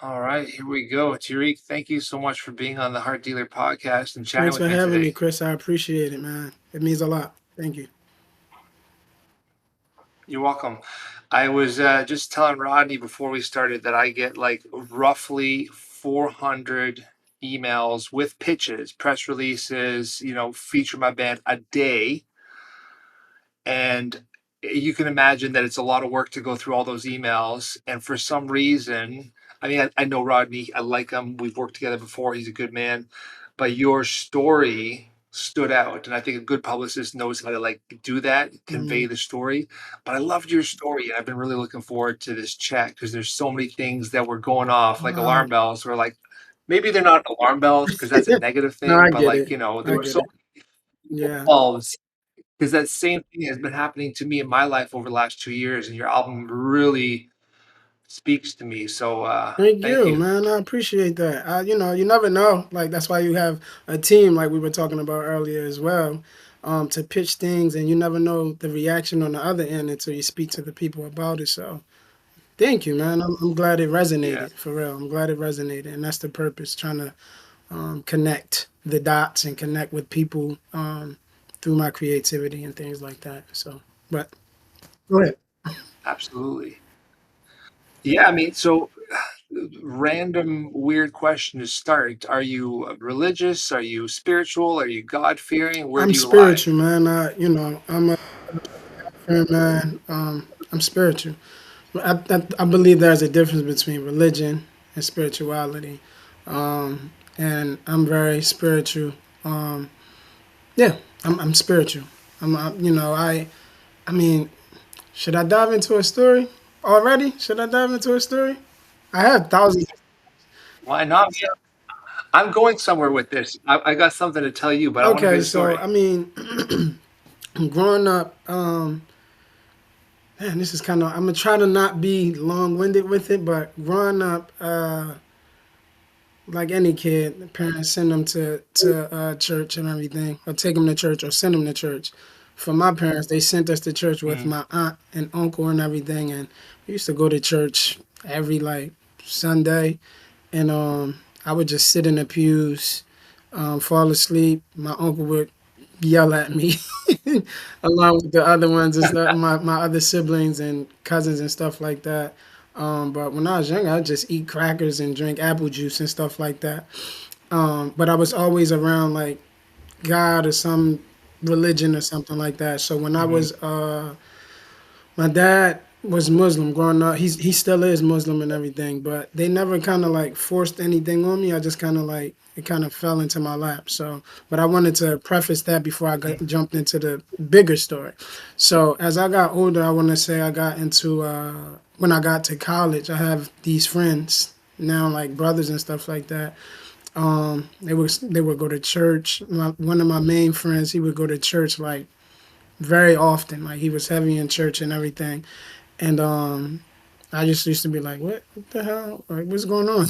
All right, here we go. Tariq, thank you so much for being on the Heart Dealer podcast and chatting Thanks with for me having me, today. Chris. I appreciate it, man. It means a lot. Thank you. You're welcome. I was just telling Rodney before we started that I get like roughly 400 emails with pitches, press releases, feature my band a day. And you can imagine that it's a lot of work to go through all those emails. And for some reason, I mean, I know Rodney, I like him. We've worked together before. He's a good man. But your story stood out. And I think a good publicist knows how to like do that, convey Mm, the story. But I loved your story. And I've been really looking forward to this chat because there's so many things that were going off like wow. alarm bells or like maybe they're not alarm bells because that's a negative No, thing, I but get like, it. there I were get so it. Yeah. bulbs because that same thing has been happening to me in my life over the last 2 years, and your album really speaks to me. So Thank thank you, you. man. I appreciate that. You never know. Like that's why you have a team, like we were talking about earlier as well, to pitch things, and you never know the reaction on the other end until you speak to the people about it. So thank you, man. I'm glad it Yeah, resonated for real. I'm glad it resonated, and that's the purpose, trying to connect the dots and connect with people through my creativity and things like that. So, but go ahead. absolutely. Yeah, I mean, so random weird question to start. Are you religious? Are you spiritual? Are you God fearing? Where I'm do you lie? spiritual, man. I'm a friend, man. I'm spiritual. I believe there's a difference between religion and spirituality, and I'm very spiritual. Um, yeah, I'm spiritual. I mean, should I dive into a story already? Should I dive into a story? I have thousands. Why not? Yeah, I'm going somewhere with this. I got something to tell you, but I want to hear Okay, the so story. I mean, growing up, man, this is kind of. I'm gonna try to not be long-winded with it, but growing up, like any kid, the parents send them to church and everything, or take them to church, or send them to church. For my parents, they sent us to church with Mm, my aunt and uncle and everything, and we used to go to church every like Sunday, and I would just sit in the pews, fall asleep. My uncle would yell at me along with the other ones and stuff, my other siblings and cousins and stuff like that. But when I was younger, I'd just eat crackers and drink apple juice and stuff like that. But I was always around like God or some religion or something like that. So when I hmm was my dad was Muslim growing up. He still is Muslim and everything, but they never kind of like forced anything on me. I just kind of like it kind of fell into my lap. So, but I wanted to preface that before I jumped into the bigger story. So, as I got older, I want to say I got into when I got to college. I have these friends now, like brothers and stuff like that. They would go to church. One of my main friends, he would go to church like very often. Like he was heavy in church and everything. And I just used to be like, what the hell? Like, what's going on?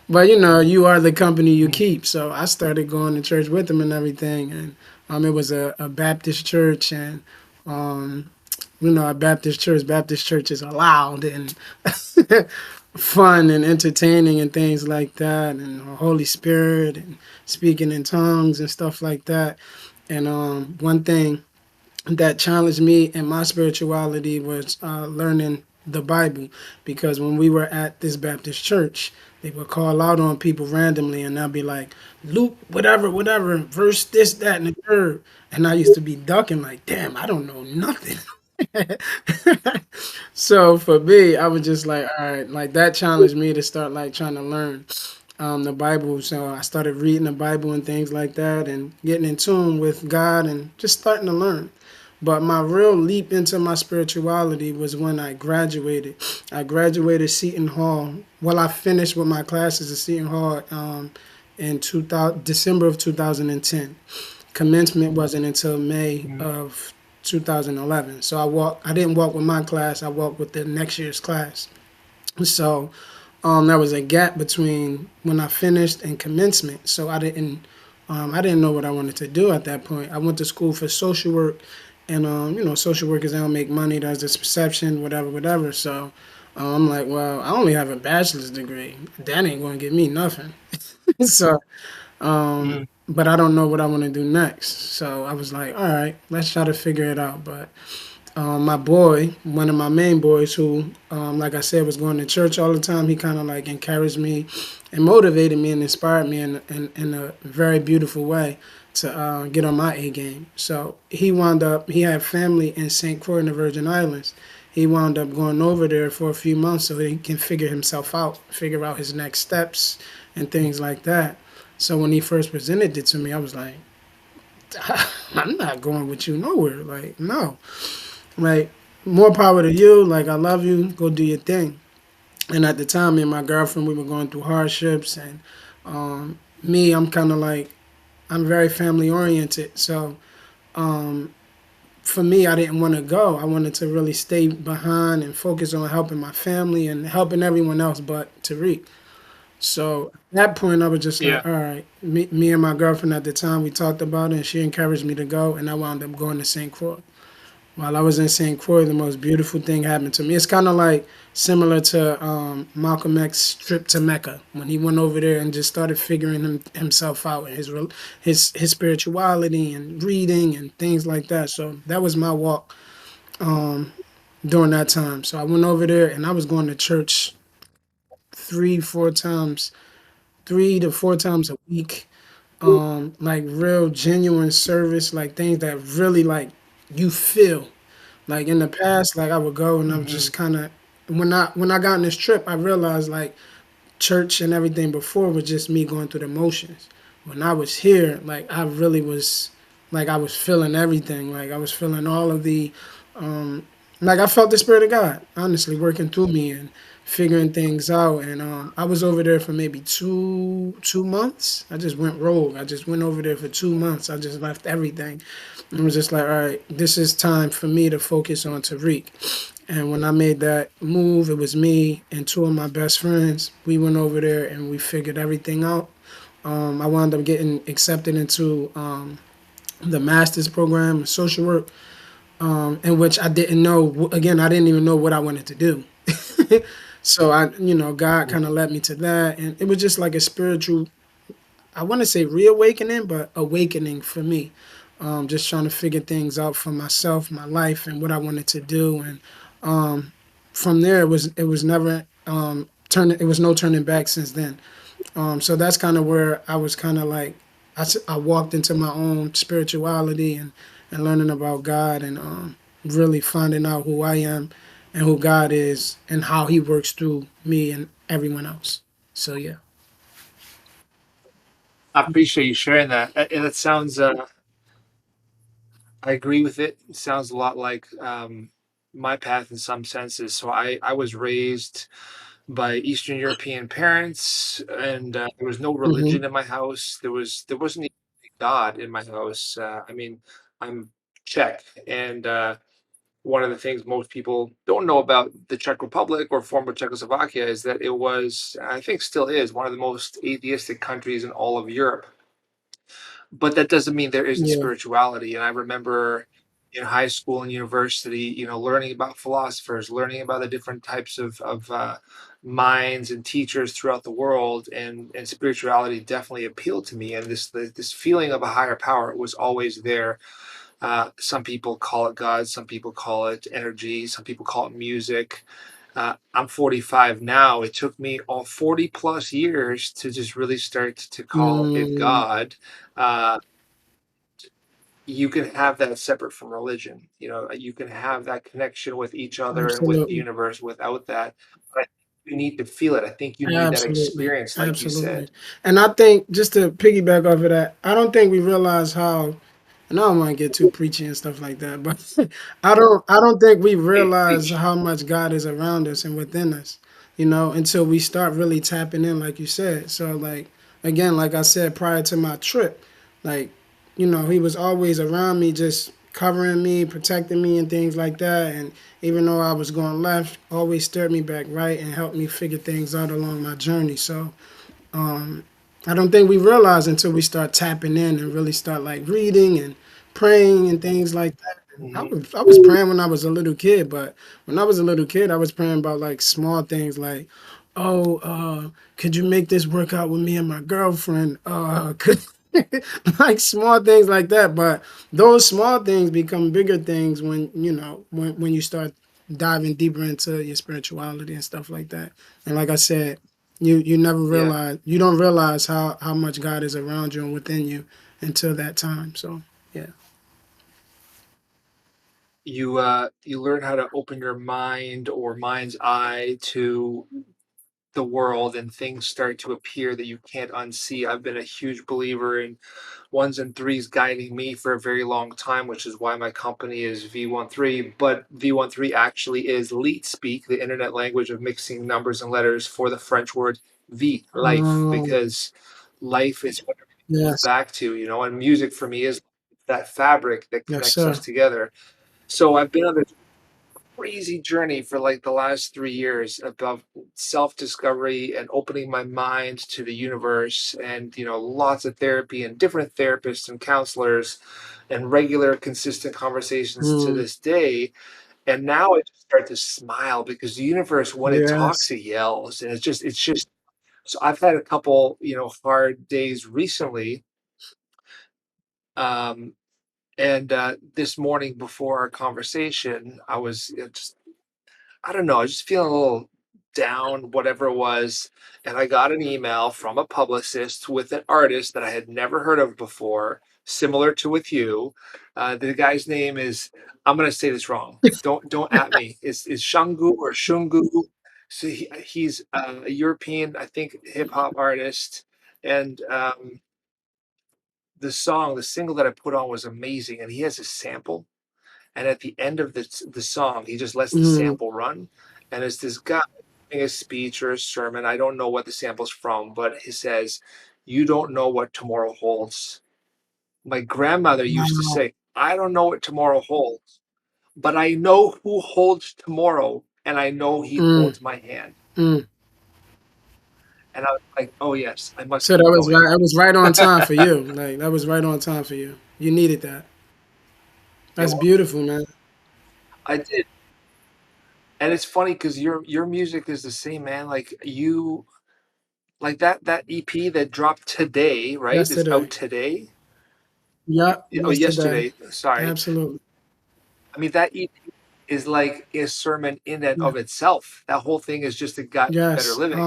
But you are the company you keep. So I started going to church with them and everything. And it was a Baptist church. And, um, a Baptist churches are loud and fun and entertaining and things like that. And the Holy Spirit and speaking in tongues and stuff like that. And one thing that challenged me in my spirituality was learning the Bible, because when we were at this Baptist church, they would call out on people randomly, and they'll be like, Luke, whatever, verse this, that, and the third. And I used to be ducking, like, damn, I don't know nothing. So for me, I was just like, all right, like that challenged me to start like trying to learn the Bible. So I started reading the Bible and things like that, and getting in tune with God and just starting to learn. But my real leap into my spirituality was when I graduated. I graduated Seton Hall. Well, I finished with my classes at Seton Hall in 2000, December of 2010. Commencement wasn't until May of 2011. So I didn't walk with my class. I walked with the next year's class. So there was a gap between when I finished and commencement. So I didn't know what I wanted to do at that point. I went to school for social work, and social workers, they don't make money. There's this perception, whatever, whatever. So I'm like, well, I only have a bachelor's degree. That ain't gonna get me nothing. So, Mm, but I don't know what I want to do next. So I was like, all right, let's try to figure it out. But my boy, one of my main boys, who, like I said, was going to church all the time, he kind of like encouraged me and motivated me and inspired me in a very beautiful way to get on my A game. So he wound up, he had family in St. Croix in the Virgin Islands. He wound up going over there for a few months so he can figure himself out, figure out his next steps and things like that. So when he first presented it to me, I was like, I'm not going with you nowhere. Like, no. Like, more power to you. Like, I love you. Go do your thing. And at the time, me and my girlfriend, we were going through hardships. And me, I'm kind of like, I'm very family oriented. So for me, I didn't want to go. I wanted to really stay behind and focus on helping my family and helping everyone else but Tariq. So at that point, I was just yeah. like, all right. Me and my girlfriend at the time, we talked about it, and she encouraged me to go, and I wound up going to St. Croix. While I was in St. Croix, the most beautiful thing happened to me. It's kind of like similar to Malcolm X's trip to Mecca when he went over there and just started figuring himself out and his spirituality and reading and things like that. So that was my walk during that time. So I went over there and I was going to church 3, 4 times, 3 to 4 times a week. Like real genuine service, like things that really like you feel. Like in the past, like I would go and I was Hmm. just kind of when I got on this trip, I realized like church and everything before was just me going through the motions. When I was here, like I really was like I was feeling everything. Like I was feeling all of the like I felt the spirit of God honestly working through me and figuring things out. And I was over there for maybe 2 months. I just went rogue. I just went over there for 2 months. I just left everything. I was just like, all right, this is time for me to focus on Tariq. And when I made that move, it was me and two of my best friends. We went over there and we figured everything out. I wound up getting accepted into the master's program, social work, in which I didn't know. Again, I didn't even know what I wanted to do. So God kind of led me to that, and it was just like a spiritual. I want to say reawakening, but awakening for me. Just trying to figure things out for myself, my life, and what I wanted to do, and from there it was never turning. It was no turning back since then. So that's kind of where I was kind of like I walked into my own spirituality and learning about God and really finding out who I am and who God is and how He works through me and everyone else. So yeah. I appreciate you sharing that. And it sounds, I agree with it. It sounds a lot like my path in some senses. So I was raised by Eastern European parents, and there was no Hmm. religion in my house. There wasn't even God in my house. I mean, I'm Czech, and one of the things most people don't know about the Czech Republic or former Czechoslovakia is that it was, I think, still is one of the most atheistic countries in all of Europe. But that doesn't mean there isn't Yeah. spirituality. And I remember in high school and university, learning about philosophers, learning about the different types of minds and teachers throughout the world, and spirituality definitely appealed to me. And this feeling of a higher power was always there. Some people call it God, some people call it energy, some people call it music. I'm 45 now. It took me all 40 plus years to just really start to call it Mm, God. Uh, you can have that separate from religion. You can have that connection with each other and with the absolutely. universe without that. But you need to feel it. I think you need that Absolutely. experience, like you Absolutely. said. And I think just to piggyback off of that, I don't think we realize how and I don't want to get too preachy and stuff like that, but I don't think we Hey, realize preach. how much God is around us and within us, until we start really tapping in, like you said. So like again, like I said prior to my trip, like, he was always around me, just covering me, protecting me and things like that. And even though I was going left, always steered me back right and helped me figure things out along my journey. So I don't think we realize until we start tapping in and really start like reading and praying and things like that. Hmm. I was praying when I was a little kid, but when I was a little kid, I was praying about like small things like, oh, could you make this work out with me and my girlfriend? Could like small things like that. But those small things become bigger things when you know when you start diving deeper into your spirituality and stuff like that. And like I said, you never Yeah. realize you don't realize how much God is around you and within you until that time. So yeah. You learn how to open your mind or mind's eye to the world, and things start to appear that you can't unsee. I've been a huge believer in ones and threes guiding me for a very long time, which is why my company is V13. But V13 actually is leet speak, the internet language of mixing numbers and letters for the French word vie, life, Um, because life is what everything comes yes, back to, you know, and music for me is that fabric that yes, connects us sir. together. So I've been on this crazy journey for like the last 3 years about self-discovery and opening my mind to the universe, and you know, lots of therapy and different therapists and counselors and regular consistent conversations to Mm, this day. And now I just start to smile because the universe, when it talks, yes. it yells. And it's just so I've had a couple, you know, hard days recently. um and this morning before our conversation, I was just, I don't know, I was just feeling a little down, whatever it was. And I got an email from a publicist with an artist that I had never heard of before, similar to with you. The guy's name is, I'm gonna say this wrong. Don't at me. Is Shungu or Shungu? So he's a European, I think, hip hop artist. And the single that I put on was amazing. And he has a sample, and at the end of the song, he just lets the Mm, sample run, and it's this guy giving a speech or a sermon. I don't know what the sample's from, but he says, "You don't know what tomorrow holds." My grandmother used to wow. say, "I don't know what tomorrow holds, but I know who holds tomorrow, and I know he Mm, holds my hand." mm. And I was like, "Oh yes, I must So that keep was going." right. That was right on time for you. Like that was right on time for you. You needed that. It That's was. beautiful, man. I did, and it's funny because your music is the same, man. Like you, like that EP that dropped today, right? It's out Yesterday. today? Yep. Oh, Yesterday. yesterday, sorry. Absolutely. I mean, that EP is like a sermon in and Yeah. of itself. That whole thing is just a guide to better Yes. living.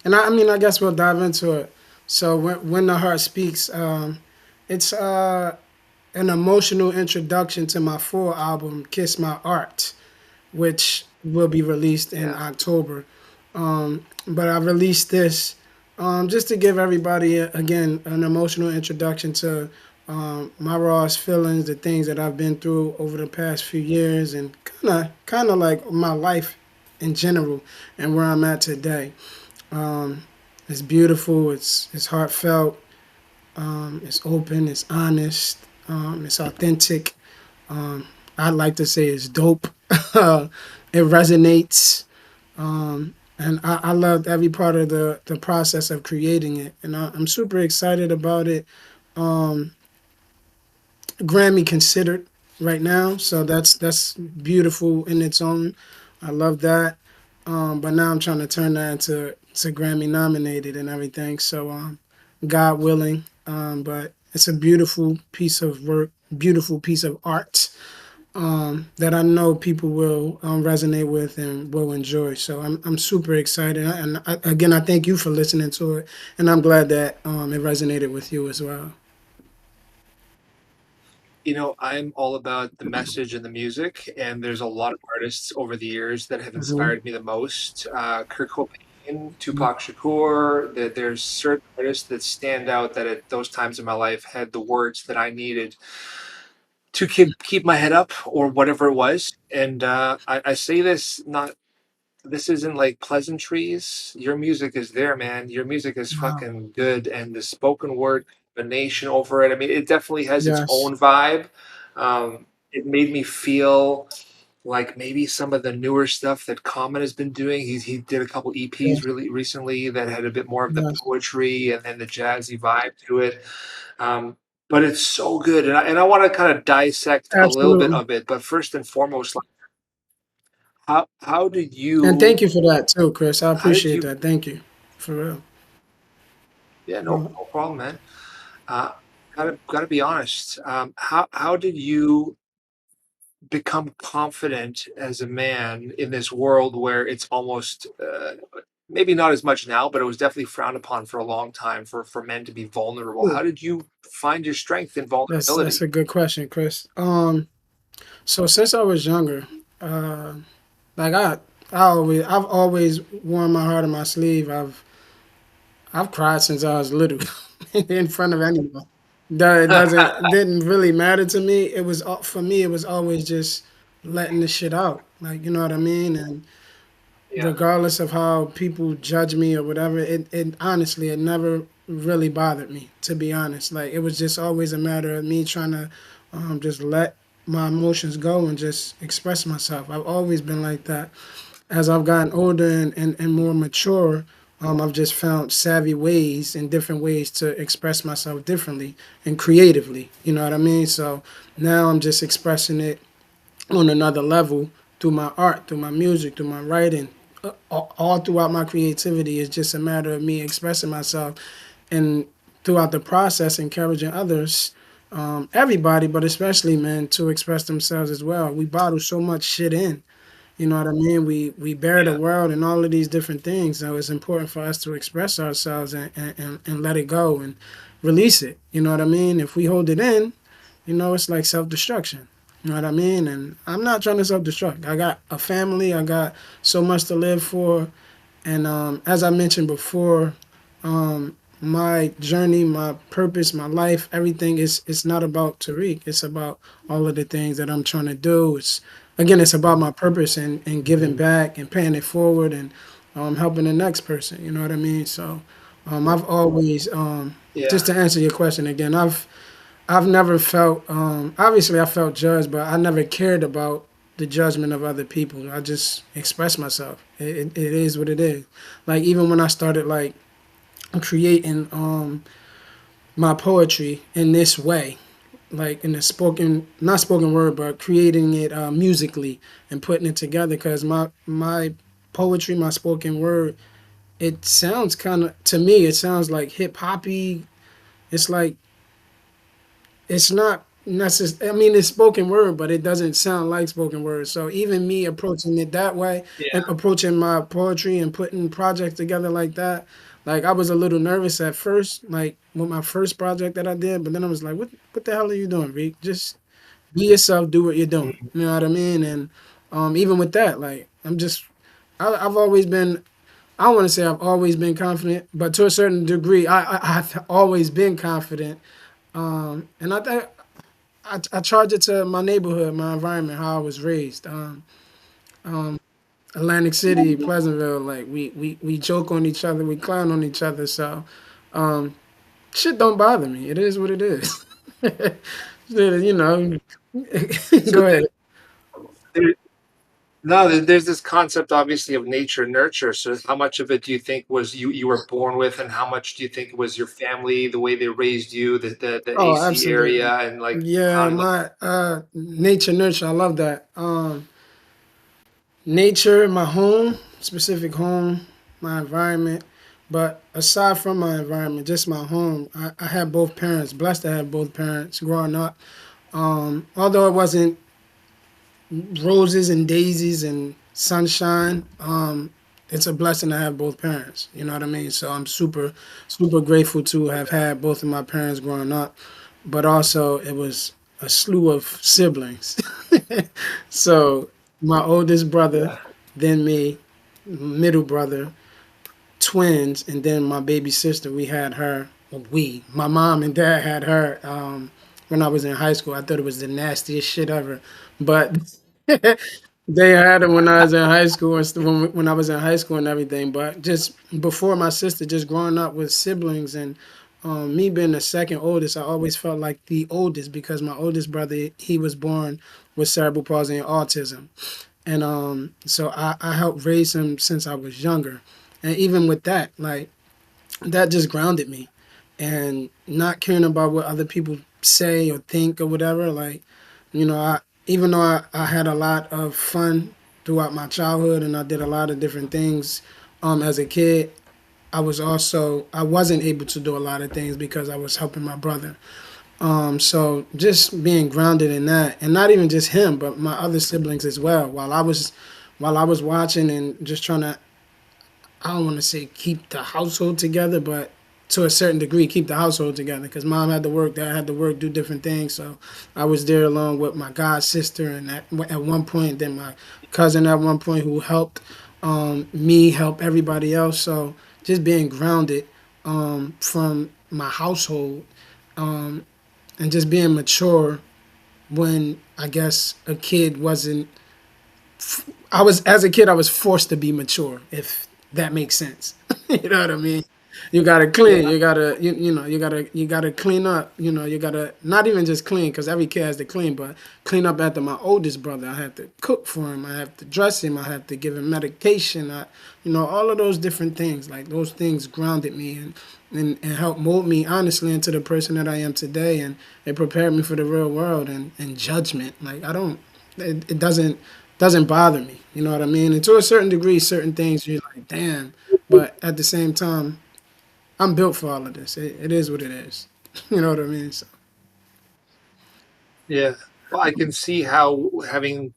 And I mean, I guess we'll dive into it. So when the heart speaks, it's an emotional introduction to my full album, Kiss My Art, which will be released in Yeah. October. But I released this just to give everybody, again, an emotional introduction to my rawest feelings, the things that I've been through over the past few years, and kind of like my life in general and where I'm at today. Um, it's beautiful. It's heartfelt. It's open. It's honest. It's authentic. Um, I'd like to say it's dope. It resonates. And I loved every part of the process of creating it. And I'm super excited about it. Um, Grammy considered right now. So that's beautiful in its own. I love that. But now I'm trying to turn that into to Grammy nominated and everything. So God willing. But it's a beautiful piece of work, beautiful piece of art that I know people will resonate with and will enjoy. So I'm super excited, and again, I thank you for listening to it, and I'm glad that it resonated with you as well. You know, I'm all about the message and the music, and there's a lot of artists over the years that have Hmm. inspired me the most. Kurt Cobain, Tupac Shakur, that there's certain artists that stand out that at those times in my life had the words that I needed to keep my head up or whatever it was. And I say this not, this isn't like pleasantries. Your music is there, man. Your music is Wow. fucking good, and the spoken word combination over it. I mean, it definitely has its Yes. own vibe. It made me feel like maybe some of the newer stuff that Common has been doing. He did a couple EPs Yes. really recently that had a bit more of the Yes. poetry and then the jazzy vibe to it. Um, but it's so good, and I want to kind of dissect a little bit Absolutely. of it. But first and foremost, like how did And you thank you for that too, Chris. I how did appreciate you that. Thank you. For real. yeah, no Uh, no problem, man. Uh, gotta be honest. How did you become confident as a man in this world where it's almost maybe not as much now, but it was definitely frowned upon for a long time for men to be vulnerable. Cool. How did you find your strength in That's vulnerability? a good question, Chris. So since I was younger, uh, like I've always worn my heart on my sleeve. I've cried since I was little, in front of anyone. That it doesn't it didn't really matter to me. It was for me. It was always just letting the shit out. Like you know what I mean. And Yeah, regardless of how people judge me or whatever, it honestly it never really bothered me. To be honest, like it was just always a matter of me trying to just let my emotions go and just express myself. I've always been like that. As I've gotten older and more mature, I've just found savvy ways and different ways to express myself differently and creatively. You know what I mean? So now I'm just expressing it on another level through my art, through my music, through my writing. All throughout my creativity, it's just a matter of me expressing myself and throughout the process, encouraging others, everybody, but especially men, to express themselves as well. We bottle so much shit in, you know what I mean? We bear the yeah, world and all of these different things. So it's important for us to express ourselves and let it go and release it. You know what I mean? If we hold it in, it's like self destruction. You know what I mean? And I'm not trying to self destruct. I got a family, I got so much to live for. And as I mentioned before, my journey, my purpose, my life, everything is it's not about Tariq. It's about all of the things that I'm trying to do. It's again, it's about my purpose and giving back and paying it forward and helping the next person. You know what I mean? So I've always just yeah, to answer your question again, I've never felt obviously I felt judged, but I never cared about the judgment of other people. I just express myself. It is what it is. Like even when I started like creating my poetry in this way, like in the spoken not spoken word, but creating it musically and putting it together, because my poetry, my spoken word, it sounds kind of to me it sounds like hip hoppy. It's like it's not necessary. I mean, it's spoken word, but it doesn't sound like spoken word. So even me approaching it that way, and yeah. approaching my poetry and putting projects together like that, like I was a little nervous at first, like with my first project that I did, but then I was like, what the hell are you doing, Reek? Just be yourself, do what you're doing. Mhm. You know what I mean? And even with that, like I've always been. I don't want to say I've always been confident, but to a certain degree, I've always been confident. And I think I charge it to my neighborhood, my environment, how I was raised. Atlantic City, Pleasantville, like we joke on each other, we clown on each other. So shit don't bother me. It is what it is. You know, So go ahead. there, no, there's this concept obviously of nature nurture. So how much of it do you think was you were born with, and how much do you think was your family, the way they raised you, the Oh, AC area, absolutely. and like how Yeah, did my nature nurture. I love that. Nature, my home, specific home, my environment. But aside from my environment, just my home, I had both parents. Blessed to have both parents growing up. Although it wasn't roses and daisies and sunshine, it's a blessing to have both parents. You know what I mean? So I'm super grateful to have had both of my parents growing up. But also, it was a slew of siblings. So my oldest brother, yeah, then me, middle brother, twins, and then my baby sister. We had her. Well, my mom and dad had her when I was in high school. I thought it was the nastiest shit ever, but they had her when I was in high school and when I was in high school and everything. But just before my sister, just growing up with siblings and me being the second oldest, I always felt like the oldest because my oldest brother, he was born with cerebral palsy and autism. And so I helped raise him since I was younger. And even with that, like that just grounded me and not caring about what other people say or think or whatever. Like, I even though I had a lot of fun throughout my childhood and I did a lot of different things as a kid, I wasn't able to do a lot of things because I was helping my brother. So just being grounded in that, and not even just him, but my other siblings as well. While I was watching and just trying to, I don't want to say keep the household together, but to a certain degree, keep the household together because mom had to work, dad had to work, do different things. So I was there along with my god sister, and at one point, then my cousin at one point who helped me help everybody else. So just being grounded from my household and just being mature when I guess a kid wasn't I was as a kid I was forced to be mature, if that makes sense. You know what I mean? You gotta clean. Yeah. You gotta clean up. You gotta not even just clean because every kid has to clean, but clean up after my oldest brother. I had to cook for him. I have to dress him. I have to give him medication. All of those different things. Like those things grounded me and helped mold me honestly into the person that I am today. And it prepared me for the real world and judgment. Like I don't. It doesn't bother me. You know what I mean? And to a certain degree, certain things you're like, damn. But at the same time, I'm built for all of this. It is what it is. You know what I mean? So, Yeah. Well, I can see how having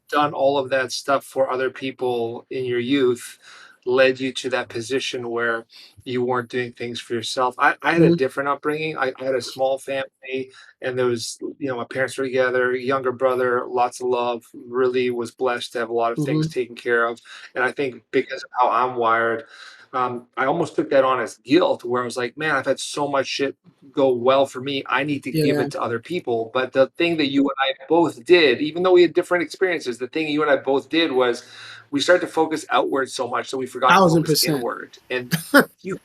done all of that stuff for other people in your youth led you to that position where you weren't doing things for yourself. I had a mhm, different upbringing. I had a small family, and there was, my parents were together, younger brother, lots of love, really was blessed to have a lot of things mhm. taken care of. And I think because of how I'm wired, I almost took that on as guilt, where I was like, man, I've had so much shit go well for me. I need to give Yeah, it to other people. But the thing that you and I both did, even though we had different experiences, the thing you and I both did was we started to focus outward so much that we forgot to thousand focus percent. inward. And you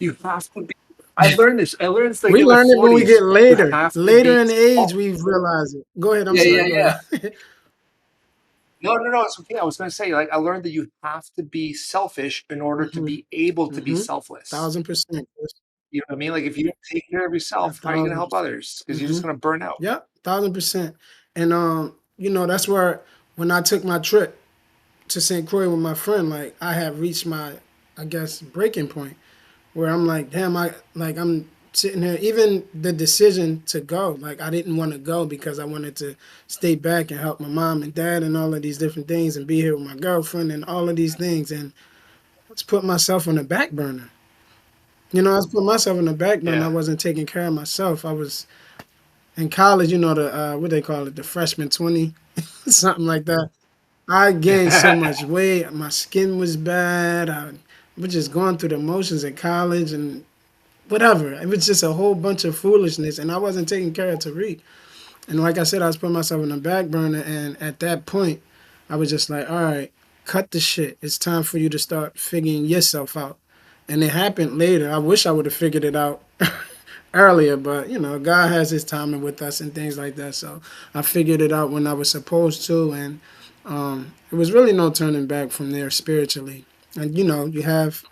you have to be. I learned this. I learned this like We in my learn it when we get 40s. You later. have to Later be. in the age, we realize it. Go ahead. I'm Yeah, sorry. yeah, Go yeah. ahead. No, no, no. It's okay. I was going to say, like, I learned that you have to be selfish in order to Mhm, be able to be mhm. selfless. 1000%. You know what I mean? Like, if you don't take care of A yourself, how are you going to thousand help percent. others? Because you're just Mhm. going to burn out. Yep. 1000%. And that's where when I took my trip to St. Croix with my friend, like I had reached my, I guess, breaking point where I'm like, damn, I'm sitting here. Even the decision to go, like I didn't want to go because I wanted to stay back and help my mom and dad and all of these different things and be here with my girlfriend and all of these things. And let's put myself on the back burner. I was putting myself on the back burner. I Yeah. wasn't taking care of myself. I was in college, the what they call it, the freshman 20, something like that. I gained so much weight. My skin was bad. I was just going through the motions in college and whatever. It was just a whole bunch of foolishness, and I wasn't taking care of Tariq. And like I said, I was putting myself on the back burner, and at that point, I was just like, all right, cut the shit. It's time for you to start figuring yourself out. And it happened later. I wish I would have figured it out earlier, but God has His timing with us and things like that. So I figured it out when I was supposed to, and it was really no turning back from there spiritually. And you have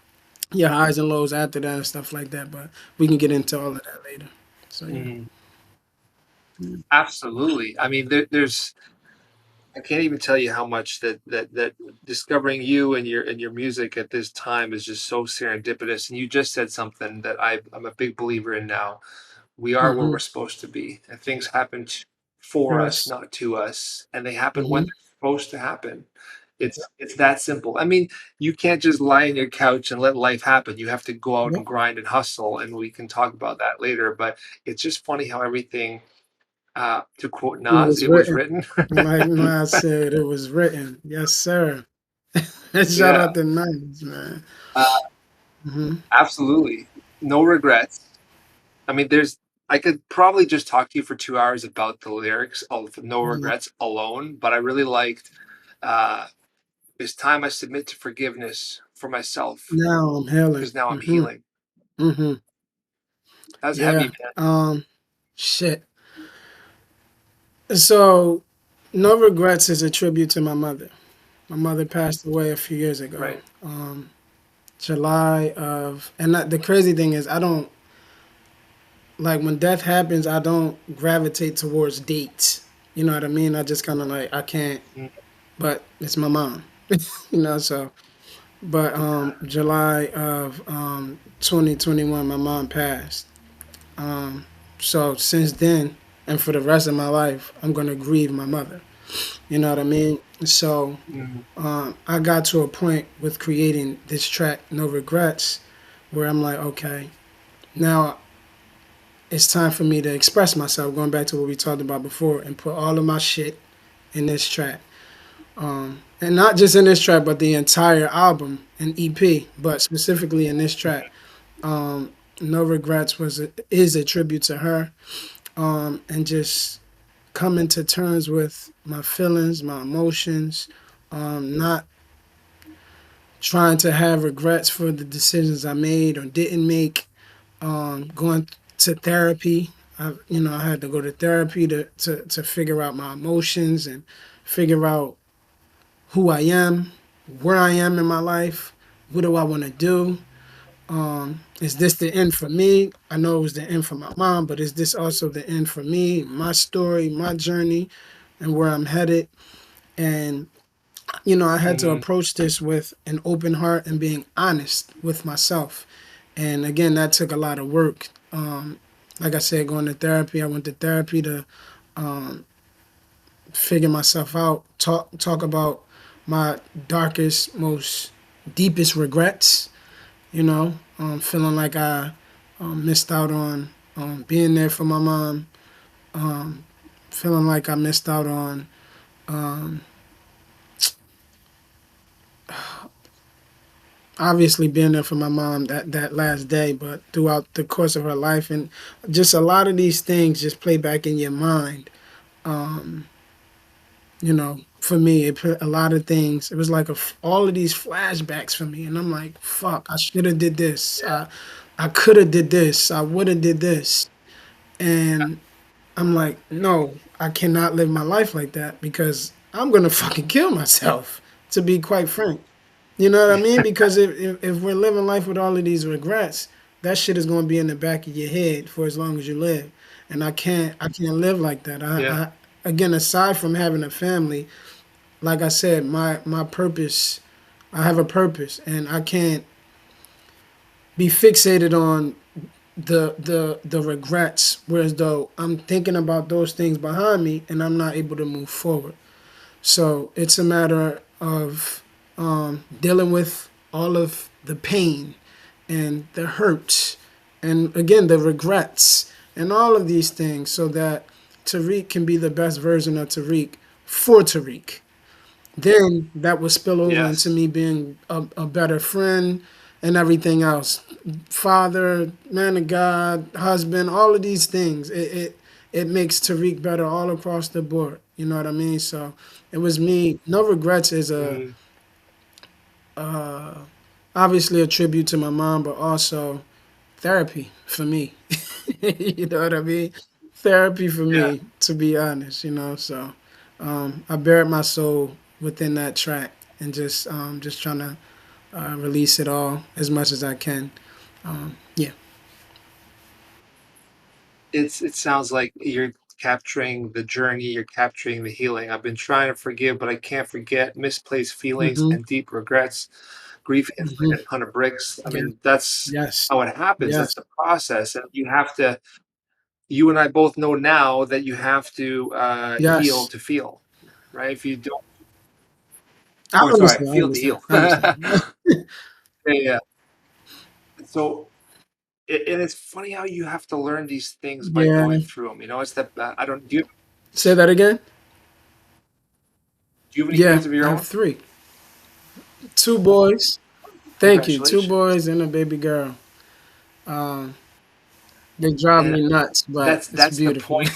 your highs and lows after that and stuff like that, but we can get into all of that later. So yeah. Mhm. Absolutely. I mean, I can't even tell you how much that discovering you and your music at this time is just so serendipitous. And you just said something that I'm a big believer in now. We are where Hmm. we're supposed to be, and things happen for us, Yes. not to us, and they happen when Hmm. they're supposed to happen. It's that simple. I mean, you can't just lie on your couch and let life happen. You have to go out Yep. and grind and hustle, and we can talk about that later. But it's just funny how everything, to quote It Nas, was it was written. written. Like I said, it was written. Yes, sir. Shout Yeah, out to Nice, man. uh, Hmm. absolutely. No regrets. I mean, I could probably just talk to you for 2 hours about the lyrics of No Yeah. Regrets alone, but I really liked, uh, "It's time I submit to forgiveness for myself Now I'm healing. because now I'm Hmm. healing." Hmm. That's heavy, Yeah. man. Shit. So, No Regrets is a tribute to my mother. My mother passed away a few years ago. Right. July of, and the crazy thing is, I don't. like when death happens, I don't gravitate towards dates. You know what I mean? I just kind of like I can't. Mm, But it's my mom. You know, so but July of 2021, my mom passed. Um, so since then, and for the rest of my life, I'm gonna grieve my mother. You know what I mean? So mm, I got to a point with creating this track, No Regrets, where I'm like, okay, now it's time for me to express myself. Going back to what we talked about before, and put all of my shit in this track. And not just in this track, but the entire album and EP, but specifically in this track. No Regrets is a tribute to her, and just coming to terms with my feelings, my emotions, not trying to have regrets for the decisions I made or didn't make. Going to therapy, I had to go to therapy to figure out my emotions and figure out who I am, where I am in my life, what do I want to do. Is this the end for me? I know it was the end for my mom, but is this also the end for me, my story, my journey, and where I'm headed? And I had to mm, approach this with an open heart and being honest with myself. And again, that took a lot of work. Like I said, going to therapy, I went to therapy to figure myself out, talk about my darkest, most deepest regrets. Feeling like I missed out on being there for my mom. Feeling like I missed out on obviously being there for my mom that last day, but throughout the course of her life, and just a lot of these things just play back in your mind. For me, it put a lot of things. It was like all of these flashbacks for me, and I'm like, "Fuck! I should have did this. I could have did this. I would have did this." And I'm like, "No, I cannot live my life like that because I'm gonna fucking kill myself." To be quite frank, you know what I yeah, mean? Because if we're living life with all of these regrets, that shit is gonna be in the back of your head for as long as you live, and I can't live like that. yeah, I again, aside from having a family, like I said, my purpose, I have a purpose, and I can't be fixated on the regrets. Whereas though I'm thinking about those things behind me, and I'm not able to move forward. So it's a matter of dealing with all of the pain and the hurts, and again the regrets and all of these things, so that Tariq can be the best version of Tariq for Tariq. Then that would spill over into yes, me being a better friend and everything else. Father, man of God, husband, all of these things. It makes Tariq better all across the board. You know what I mean? So it was me. No Regrets is mm, obviously a tribute to my mom, but also therapy for me. You know what I mean? Therapy for yeah. me, to be honest. So I buried my soul within that track and just trying to release it all as much as I can. Yeah. It sounds like you're capturing the journey, you're capturing the healing. I've been trying to forgive, but I can't forget misplaced feelings Mm-hmm. and deep regrets. Grief hits Mm-hmm. like a ton of bricks. I Yeah. mean, that's Yes. how it happens. That's Yes. the process, and you and I both know now that you have to heal Yes. to feel, right? If you don't, I or sorry, understand. I feel to understand. heal. I understand. Yeah, yeah. So, and it's funny how you have to learn these things by Yeah. going through them. You know, it's that I don't. Say that again. Do you have any Yeah. kids of I your have own? 3, 2 boys. Thank you. Two Congratulations. boys and a baby girl. Um, they drive And me nuts, but it's that's the beautiful. point.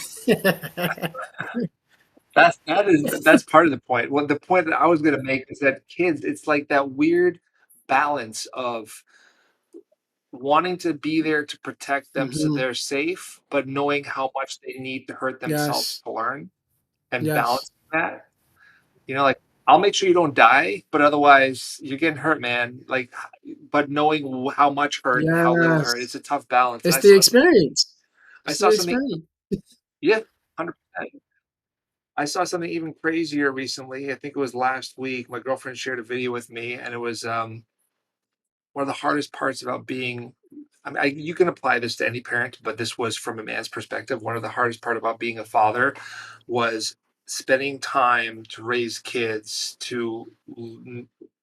That's part of the point. Well, the point that I was gonna make is that kids, it's like that weird balance of wanting to be there to protect them so Hmm. they're safe, but knowing how much they need to hurt themselves Yes. to learn and Yes. balancing that. Like, I'll make sure you don't die, but otherwise you're getting hurt, man. Like, but knowing how much hurt and how little hurt, Yes. it's a tough balance. And It's I the saw experience. I It's the saw something. experiment. Yeah, 100%. I saw something even crazier recently. I think it was last week. My girlfriend shared a video with me, and it was one of the hardest parts about being. I mean, you can apply this to any parent, but this was from a man's perspective. One of the hardest part about being a father was spending time to raise kids to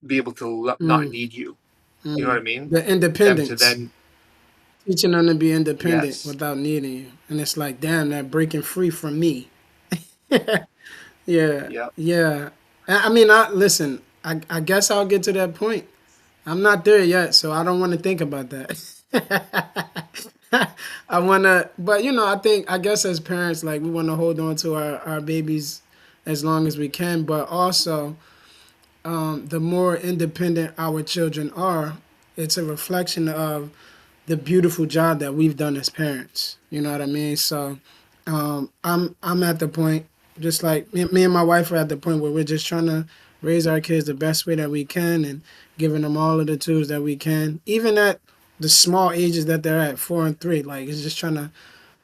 be able to not Mm, need you. You know what I mm. mean? The Them to independence. then, Teaching them to be independent yes, without needing you. And it's like, damn, that breaking free from me. Yeah, yeah, yeah. I mean, I listen. I guess I'll get to that point. I'm not there yet, so I don't want to think about that. I want to, but I think I guess as parents, like we want to hold on to our babies as long as we can, but also the more independent our children are, it's a reflection of the beautiful job that we've done as parents. You know what I mean? So I'm at the point, just like me and my wife are at the point where we're just trying to raise our kids the best way that we can and giving them all of the tools that we can, even at the small ages that they're at, 4 and 3. Like it's just trying to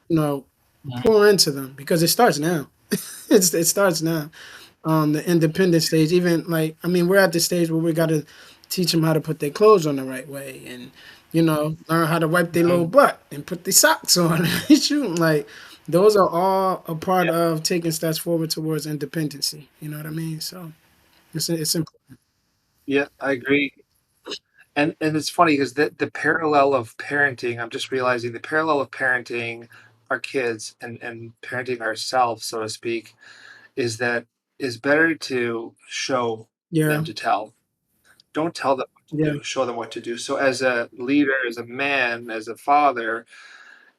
you know Mhm. pour into them because it starts now. It starts now. The independent stage, even like I mean, we're at the stage where we got to teach them how to put their clothes on the right way, and learn how to wipe their little Mhm. butt and put their socks on. Shoot, like those are all a part Yeah, of taking steps forward towards independency. You know what I mean? So it's important. yeah, I agree. And it's funny because the parallel of parenting, I'm just realizing the parallel of parenting our kids and parenting ourselves, so to speak, is that is better to show Yeah, than to tell. Don't tell them what to yeah, do, show them what to do. So as a leader, as a man, as a father,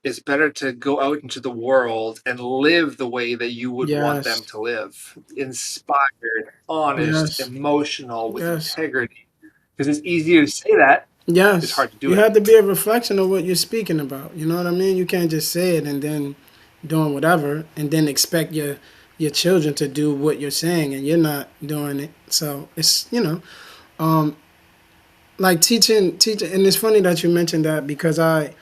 it's better to go out into the world and live the way that you would want them yes, to live. Inspired, honest, yes, emotional, with yes. integrity. Because it's easier to say that, it's Yes, hard to do you it. have to be a reflection of what you're speaking about. You know what I mean? You can't just say it and then doing whatever and then expect your children to do what you're saying and you're not doing it. So it's like teaching, and it's funny that you mentioned that because I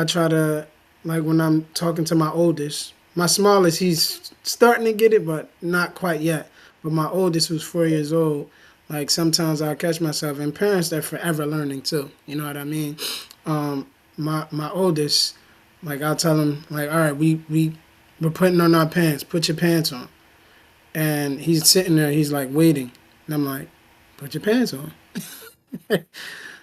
try to like when I'm talking to my oldest, my smallest, he's starting to get it, but not quite yet. But my oldest, who's 4 years old, like sometimes I catch myself, and parents they're forever learning too. You know what I mean? My oldest, like I'll tell him like, all right, we're putting on our pants. Put your pants on, and he's sitting there. He's like waiting, and I'm like, put your pants on.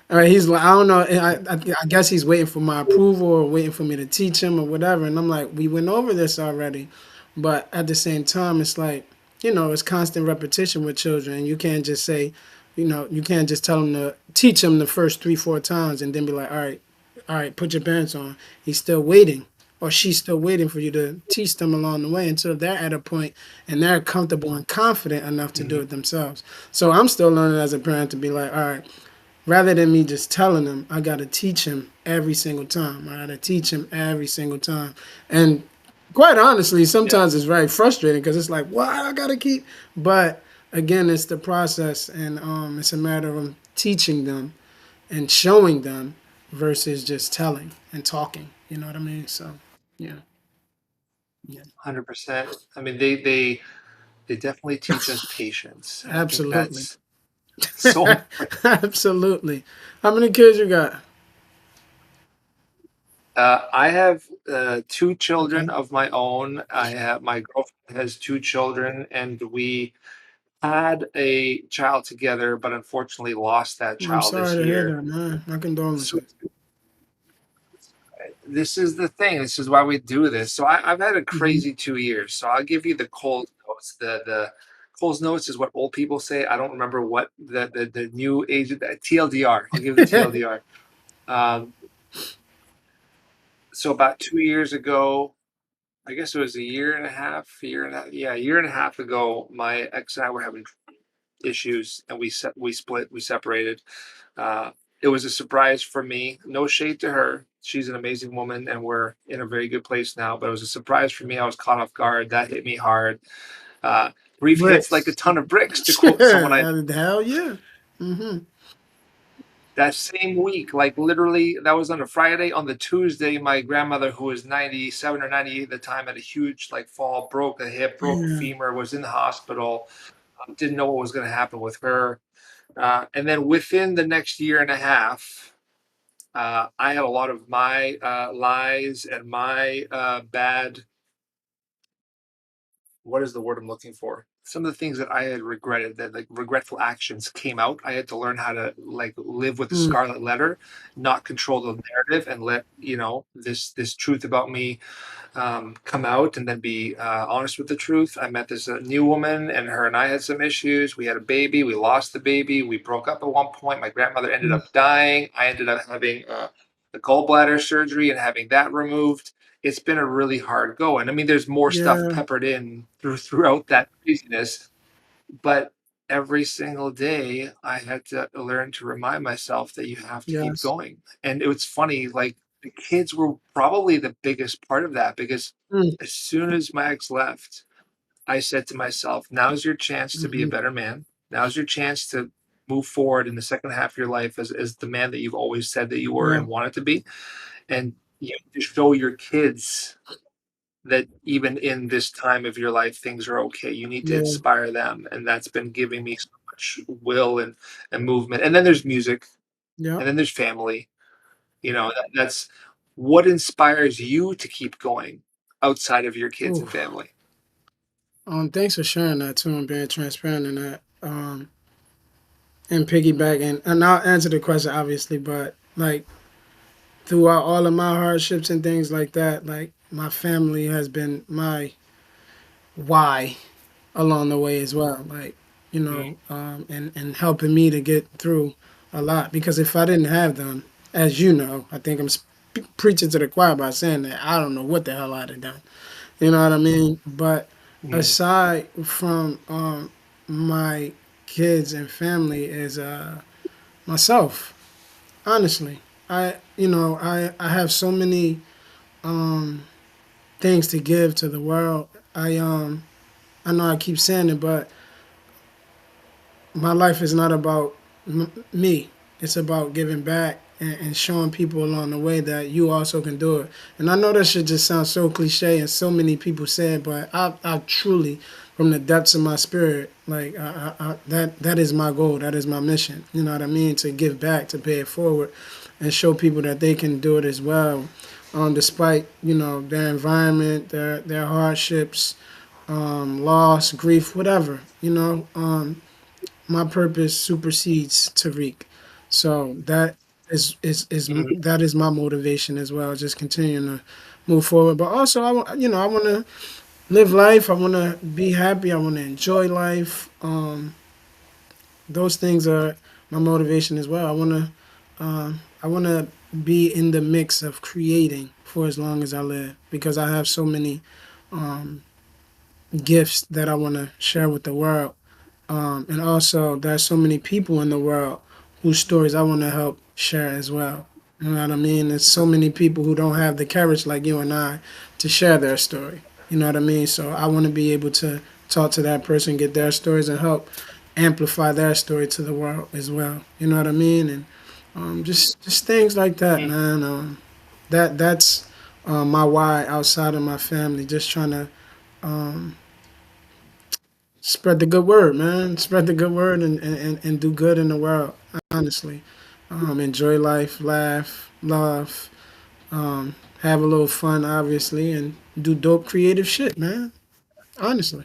All right, he's like, I don't know. I guess he's waiting for my approval or waiting for me to teach him or whatever. And I'm like, we went over this already, but at the same time, it's like, it's constant repetition with children. And you can't just say, you can't just tell them to teach them the first 3, 4 times and then be like, all right, put your pants on. He's still waiting, or she's still waiting for you to teach them along the way until they're at a point and they're comfortable and confident enough to do Mhm. it themselves. So I'm still learning as a parent to be like, all right, rather than me just telling him, I got to teach him every single time. I got to teach him every single time. And quite honestly, Yeah, sometimes it's very frustrating because it's like, what I got to keep. But again, it's the process, and it's a matter of teaching them and showing them versus just telling and talking. You know what I mean? So, yeah, yeah, 100%. I mean, they definitely teach us patience, and I think absolutely, that's so important. absolutely. How many kids you got? I have two children Okay, of my own. I have my girlfriend has two children, and we had a child together, but unfortunately lost that well, I'm child sorry this to hear year. that, man. My So condolences. this is the thing. This is why we do this. So I've had a Hmm. crazy 2 years. So I'll give you the Coles notes. The Coles notes is what old people say. I don't remember what the new age TLDR. I'll give you the TLDR. Um, so about 2 years ago, I guess it was a year and a half ago, my ex and I were having issues, and we split, we separated. Uh, it was a surprise for me. No shade to her. She's an amazing woman, and we're in a very good place now. But it was a surprise for me. I was caught off guard. That hit me hard. Uh, Grief hits like a Bricks. ton of bricks, to quote someone I. Hell yeah. Hmm. That same week, like literally, that was on a Friday. On the Tuesday, my grandmother, who was 97 or 98 at the time, had a huge like fall, broke a hip, broke a Yeah. femur, was in the hospital, didn't know what was going to happen with her. And then within the next year and a half, I had a lot of my lies and my bad, what is the word I'm looking for? Some of the things that I had regretted, that like regretful actions came out. I had to learn how to like live with the Mm, scarlet letter, not control the narrative, and let this truth about me come out, and then be honest with the truth. I met this new woman, and her and I had some issues. We had a baby. We lost the baby. We broke up at one point. My grandmother ended mm, up dying. I ended up having the gallbladder surgery and having that removed. It's been a really hard go. And I mean, there's more stuff yeah. peppered in throughout that craziness, but every single day I had to learn to remind myself that you have to keep Yes. going. And it was funny, like the kids were probably the biggest part of that because Mm, as soon as my ex left, I said to myself, now's your chance to be a mhm. better man. Now's your chance to move forward in the second half of your life as the man that you've always said that you were Yeah. and wanted to be. And you have to show your kids that even in this time of your life, things are okay. You need to Yeah. inspire them, and that's been giving me so much will and movement. And then there's music, and Yep. then there's family. That's what inspires you to keep going outside of your kids and Oof. family. Thanks for sharing that too and being transparent in that. And piggyback and I'll answer the question obviously, but like throughout all of my hardships and things like that, like my family has been my why along the way as well. Like, Mm, and helping me to get through a lot. Because if I didn't have them, as you know, I think I'm preaching to the choir by saying that I don't know what the hell I'd have done. You know what I mean? But mm, aside from my kids and family, is myself. Honestly, I have so many um, things to give to the world. I know I keep saying it, but my life is not about me. It's about giving back and showing people along the way that you also can do it. And I know that shit just sounds so cliche and so many people say it, but I truly, from the depths of my spirit, like that is my goal. That is my mission. You know what I mean? To give back, to pay it forward, and show people that they can do it as well, despite their environment, their hardships, loss, grief, whatever. My purpose supersedes Tariq. So mhm, that is my motivation as well. Just continuing to move forward, but also I want to live life. I want to be happy. I want to enjoy life. Those things are my motivation as well. I want to be in the mix of creating for as long as I live because I have so many gifts that I want to share with the world. And also, there's so many people in the world whose stories I want to help share as well. You know what I mean? There's so many people who don't have the courage like you and I to share their story. You know what I mean? So I want to be able to talk to that person, get their stories, and help amplify their story to the world as well. You know what I mean? And just things like that, mm, man. That's my why outside of my family. Just trying to um, spread the good word, man. Spread the good word and do good in the world, honestly. Enjoy life, laugh, love, have a little fun, obviously, and do dope creative shit, man. Honestly.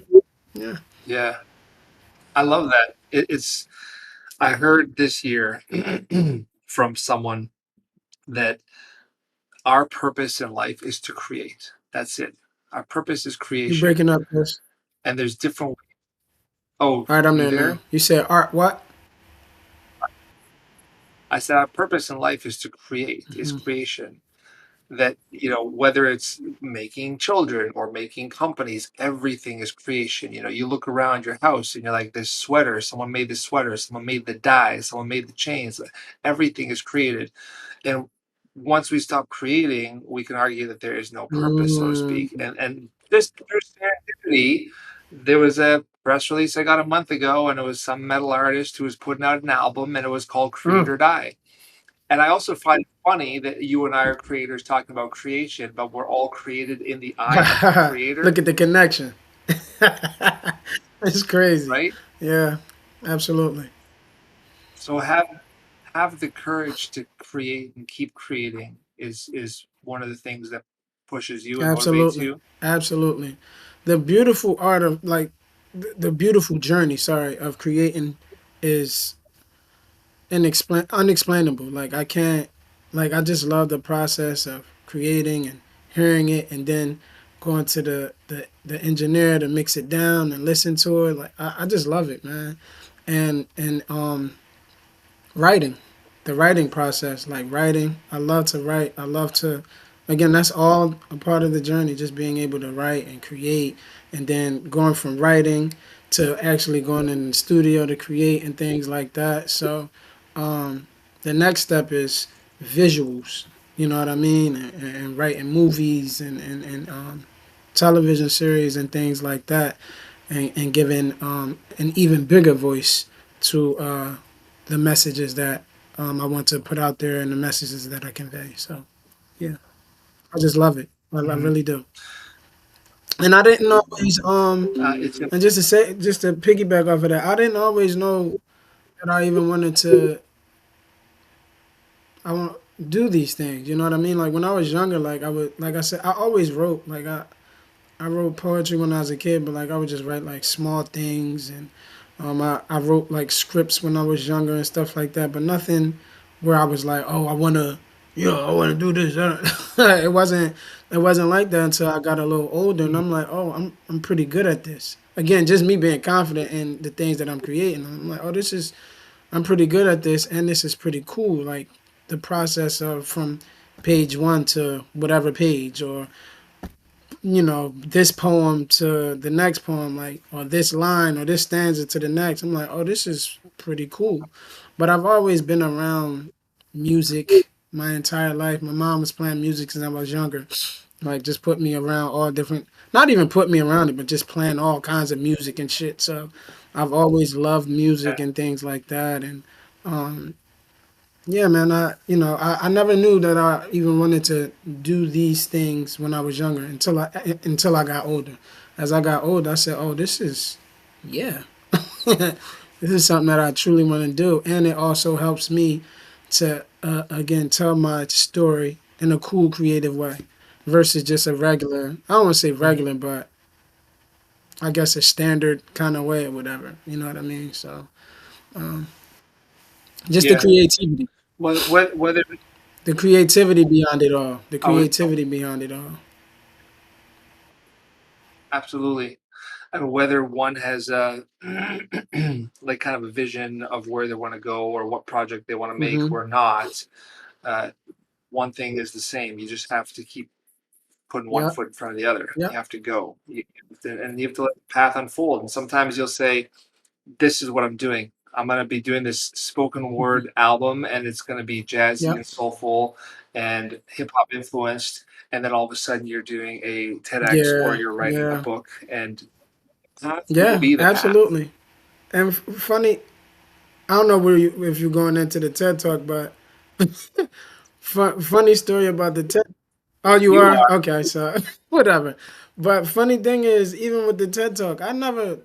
Yeah. yeah, I love that. I heard this year from someone that our purpose in life is to create. That's it. Our purpose is You creation. breaking up, Chris. And there's different. Oh, All right, I'm you there now. there? You said art what? I said our purpose in life is to create, is Hmm. creation. That, whether it's making children or making companies, everything is creation. You look around your house and you're like, this sweater, someone made this sweater, someone made the dye, someone made the chains. Everything is created. And once we stop creating, we can argue that there is no purpose, so to speak. Mm. And just through serendipity, there was a press release I got a month ago, and it was some metal artist who was putting out an album, and it was called Create Mm. or Die. And I also find it funny that you and I are creators talking about creation, but we're all created in the eye of the Look creator, at the connection. It's crazy. right? Yeah, absolutely. So have the courage to create and keep creating is one of the things that pushes you and motivates Absolutely. you. Absolutely. The beautiful art of like the beautiful journey, sorry, of creating is unexplainable. Like I can't like I just love the process of creating and hearing it and then going to the engineer to mix it down and listen to it. Like I just love it, man. And writing, the writing process, like writing. I love to write. I love to, again, that's all a part of the journey, just being able to write and create, and then going from writing to actually going in the studio to create and things like that. So, um, the next step is visuals. You know what I mean? And writing movies and television series and things like that, and giving an even bigger voice to the messages that I want to put out there and the messages that I convey. So yeah, I just love it. I Mhm. really do. And I didn't always It's a, and just to say just to piggyback off of that, I didn't always know that I even wanted to I want do these things. You know what I mean? Like when I was younger, like I would like I said, I always wrote. Like I wrote poetry when I was a kid, but like I would just write like small things, and I wrote like scripts when I was younger and stuff like that, but nothing where I was like, oh, I wanna, yeah, I wanna do this. It wasn't like that until I got a little older, and I'm like, oh, I'm pretty good at this. Again, just me being confident in the things that I'm creating. I'm like, oh, I'm pretty good at this, and this is pretty cool. Like the process of from page one to whatever page, or this poem to the next poem, like, or this line or this stanza to the next. I'm like, oh, this is pretty cool. But I've always been around music my entire life. My mom was playing music since I was younger. Like, just put me around all different, not even put me around it, but just playing all kinds of music and shit. So I've always loved music and things like that. And um, yeah, man. I never knew that I even wanted to do these things when I was younger until I got older. As I got older, I said, "Oh, yeah, this is something that I truly want to do," and it also helps me to again tell my story in a cool, creative way, versus just a regular. I don't want to say mhm. regular, but I guess a standard kind of way or whatever. You know what I mean? So, um, just Yeah. Whether the creativity behind it all. The I was creativity behind it all. absolutely, and whether one has a like kind of a vision of where they want to go or what project they want to make Hmm. or not, uh, one thing is the same. You just have to keep putting one Yep. foot in front of the other. You Yep. have to go, and you have to let the path unfold. And sometimes you'll say, "This is what I'm doing. I'm going to be doing this spoken Hmm. word album, and it's going to be jazzy Yep. and soulful and hip hop influenced." And then all of a sudden, you're doing a TEDx or Yeah. you're writing a Yeah. book, and path will Yeah. be the path. Absolutely. And funny, I don't know if you're going into the TED talk, but funny story about the TED. Oh, you You are are. okay. So whatever. But funny thing is, even with the TED talk, I never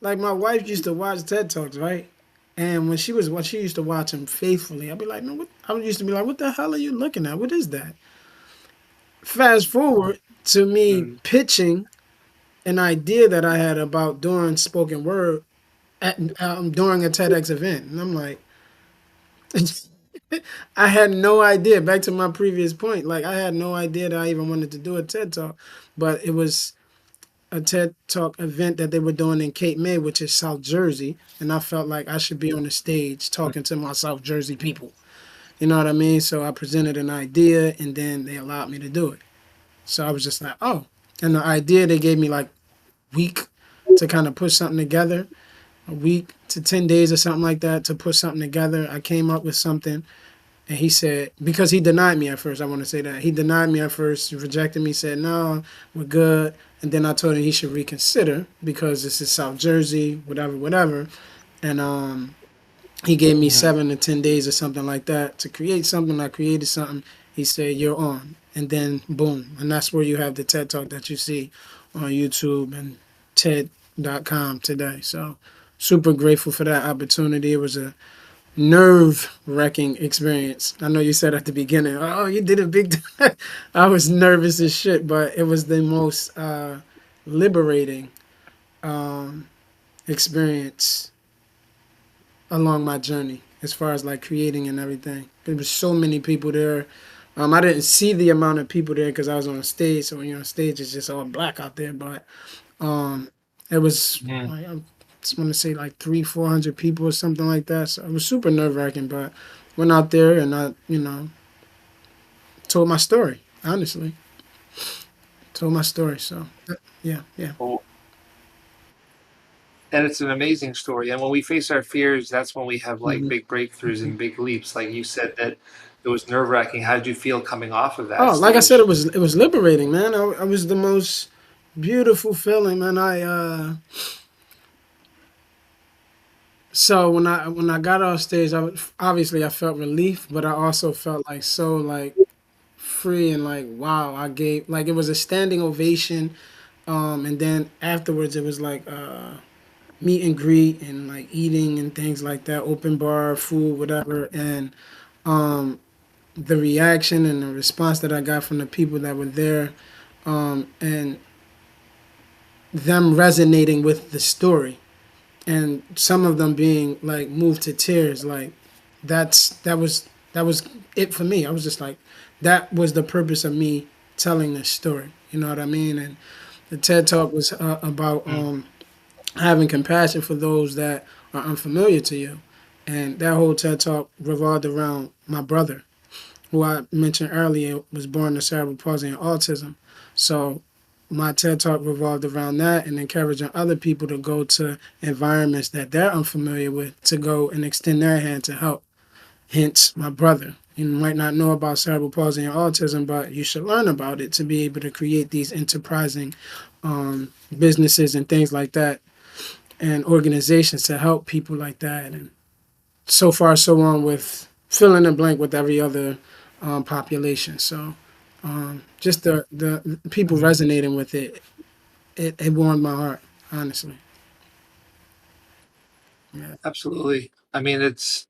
like my wife used to watch TED talks, right? And when she used to watch them faithfully, I'd be like, no, what? I used to be like, what the hell are you looking at? What is that? Fast forward to me Mm, pitching an idea that I had about doing spoken word during a TEDx event, and I'm like, I had no idea. Back to my previous point, like I had no idea that I even wanted to do a TED talk, but it was a TED talk event that they were doing in Cape May, which is South Jersey, and I felt like I should be on the stage talking to my South Jersey people. You know what I mean? So I presented an idea, and then they allowed me to do it. So I was just like, oh. And the idea they gave me like week to kind of put something together, a week to 10 days or something like that to put something together. I came up with something, and he said, because he denied me at first, I want to say that. He denied me at first, rejected me, said, no, we're good. And then I told him he should reconsider because this is South Jersey, whatever, whatever. And He gave me Hmm. 7 to 10 days or something like that to create something. I created something. He said, "You're on," and then boom, and that's where you have the TED Talk that you see on YouTube and TED.com today. So super grateful for that opportunity. It was a nerve wracking experience. I know you said at the beginning, "Oh, you did a big." I was nervous as shit, but it was the most liberating um, experience along my journey as far as like creating and everything. There was so many people there. I didn't see the amount of people there because I was on stage. So when you're on stage, it's just all black out there. But um, it was Hmm. like I just want to say like 300, 400 people or something like that. So it was super nerve wracking. But went out there and I, told my story. Honestly, told my story. So yeah, yeah. Oh, and it's an amazing story. And when we face our fears, that's when we have like hmm big breakthroughs and big leaps. Like you said that it was nerve wracking. How did you feel coming off of that Oh, like I said, stage? it was liberating, man. I was the most beautiful feeling, man. So when I got off stage, obviously I felt relief, but I also felt like so like free and like wow. I gave like it was a standing ovation, and then afterwards it was like meet and greet and like eating and things like that, open bar food, whatever, and the reaction and the response that I got from the people that were there, and them resonating with the story and some of them being like moved to tears like that was it for me. I was just like that was the purpose of me telling this story, you know what I mean? And the TED Talk was about Mm. having compassion for those that are unfamiliar to you, and that whole TED Talk revolved around my brother, who I mentioned earlier was born with cerebral palsy and autism. So my TED Talk revolved around that and encouraging other people to go to environments that they're unfamiliar with to go and extend their hand to help. Hence, my brother. You might not know about cerebral palsy and autism, but you should learn about it to be able to create these enterprising businesses and things like that and organizations to help people like that. And so far, so on with fill in the blank with every other population. So just the people Mhm. resonating with it warmed my heart, honestly. Yeah. Absolutely. I mean, it's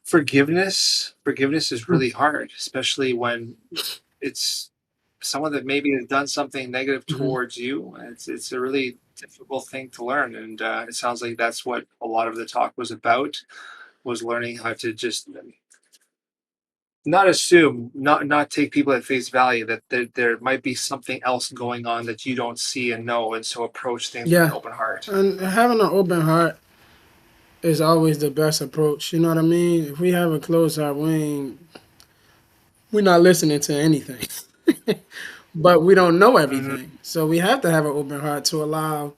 forgiveness is Mm-hmm. really hard, especially when it's someone that maybe has done something negative Mm-hmm. towards you. It's a really difficult thing to learn, and it sounds like that's what a lot of the talk was about, was learning how to just not assume, not take people at face value, that there might be something else going on that you don't see and know, and so approach things with an Yeah, open heart. and having an open heart is always the best approach. You know what I mean? If we have a closed heart, we're not listening to anything, but we don't know Mhm. everything. So we have to have an open heart to allow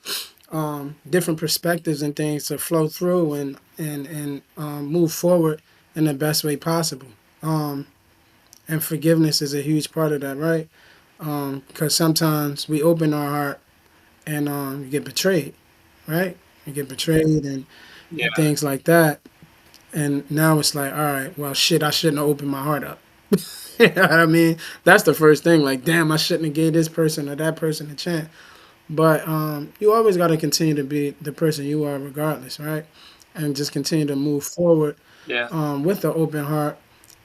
different perspectives and things to flow through and move forward in the best way possible. Um, and forgiveness is a huge part of that, right? Because sometimes we open our heart and you get betrayed, right? You get betrayed and Yeah, things like that. And now it's like, all right, well, shit, I shouldn't have opened my heart up. You know what I mean? That's the first thing. Like, damn, I shouldn't have gave this person or that person a chance. But you always got to continue to be the person you are, regardless, right? And just continue to move forward yeah, with an open heart,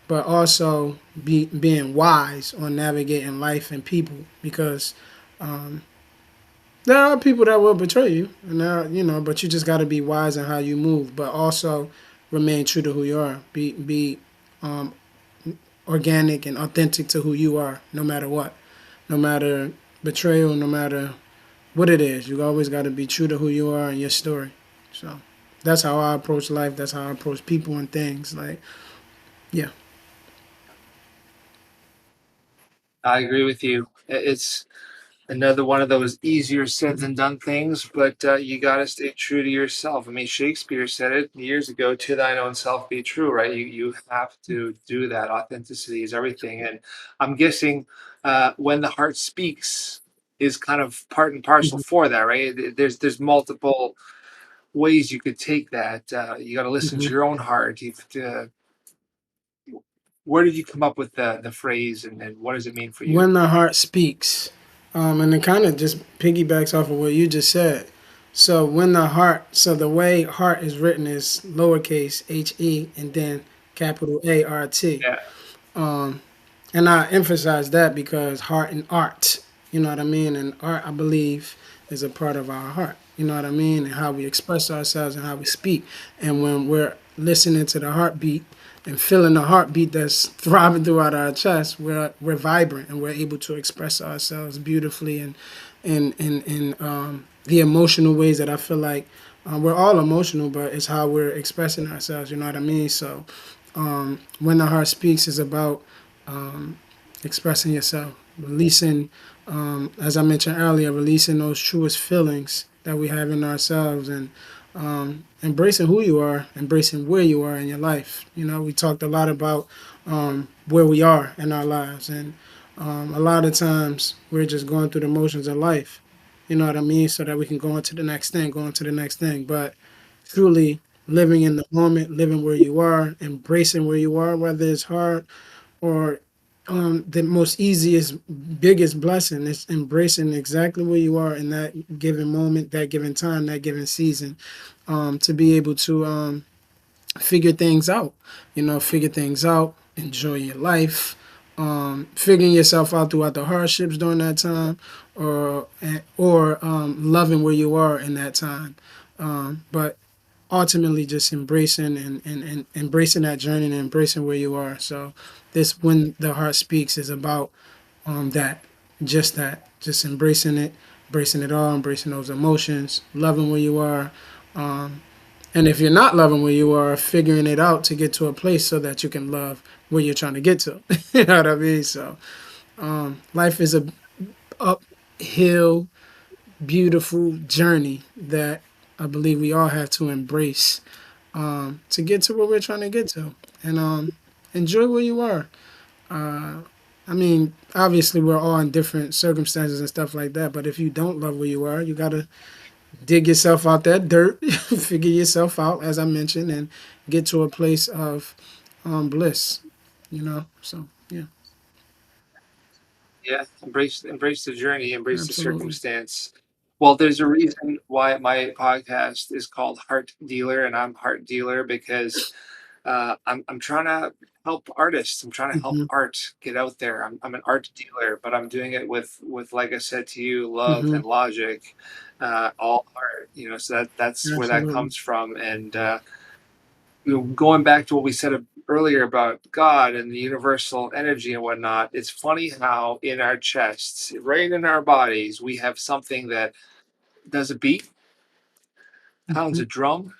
but also being wise on navigating life and people, because there are people that will betray you, and but you just got to be wise in how you move, but also remain true to who you are. Be um, organic and authentic to who you are, no matter what, no matter betrayal, no matter what it is. You always got to be true to who you are and your story. So that's how I approach life. That's how I approach people and things. Like, yeah. I agree with you. It's another one of those easier said than done things, but you got to stay true to yourself. I mean, Shakespeare said it years ago: "To thine own self be true." Right? You have to do that. Authenticity is everything, and I'm guessing when the heart speaks is kind of part and parcel Mhm. for that, right? There's multiple ways you could take that. You got to listen to Hmm. your own heart. Where did you come up with the phrase, and what does it mean for you? When the heart speaks, and it kind of just piggybacks off of what you just said. So when the heart, so the way heart is written is lowercase H-E and then capital A-R-T. Yeah, Um, and I emphasize that because heart and art, you know what I mean? And art, I believe, is a part of our heart, you know what I mean? And how we express ourselves and how we speak. And when we're listening to the heartbeat and feeling the heartbeat that's throbbing throughout our chest, we're vibrant and we're able to express ourselves beautifully and in the emotional ways that I feel like we're all emotional, but it's how we're expressing ourselves, you know what I mean? So when the heart speaks is about um, expressing yourself, releasing, as I mentioned earlier, releasing those truest feelings that we have in ourselves and embracing who you are, embracing where you are in your life. You know, we talked a lot about where we are in our lives, and a lot of times we're just going through the motions of life. You know what I mean? So that we can go into the next thing, go into the next thing. But truly living in the moment, living where you are, embracing where you are, whether it's hard or the most easiest, biggest blessing is embracing exactly where you are in that given moment, that given time, that given season, to be able to figure things out. You know, figure things out, enjoy your life, figuring yourself out throughout the hardships during that time, or loving where you are in that time. But ultimately just embracing and embracing that journey and embracing where you are. So this when the heart speaks is about that, just that, just embracing it all, embracing those emotions, loving where you are. And if you're not loving where you are, figuring it out to get to a place so that you can love where you're trying to get to. You know what I mean? So life is a uphill, beautiful journey that I believe we all have to embrace to get to where we're trying to get to, and enjoy where you are. Uh, I mean, obviously, we're all in different circumstances and stuff like that. But if you don't love where you are, you gotta dig yourself out that dirt, figure yourself out, as I mentioned, and get to a place of bliss. You know, so yeah, yeah. Embrace the journey, embrace the absolutely. circumstance. Well, there's a reason why my podcast is called Heart Dealer, and I'm Heart Dealer because I'm trying to help artists. I'm trying to help Hmm. art get out there. I'm an art dealer, but I'm doing it with like I said to you, love Hmm. and logic, all art. So that's where that Absolutely. comes from. And going back to what we said earlier about God and the universal energy and whatnot, it's funny how in our chests, right in our bodies, we have something that does a beat, pounds Hmm. a drum,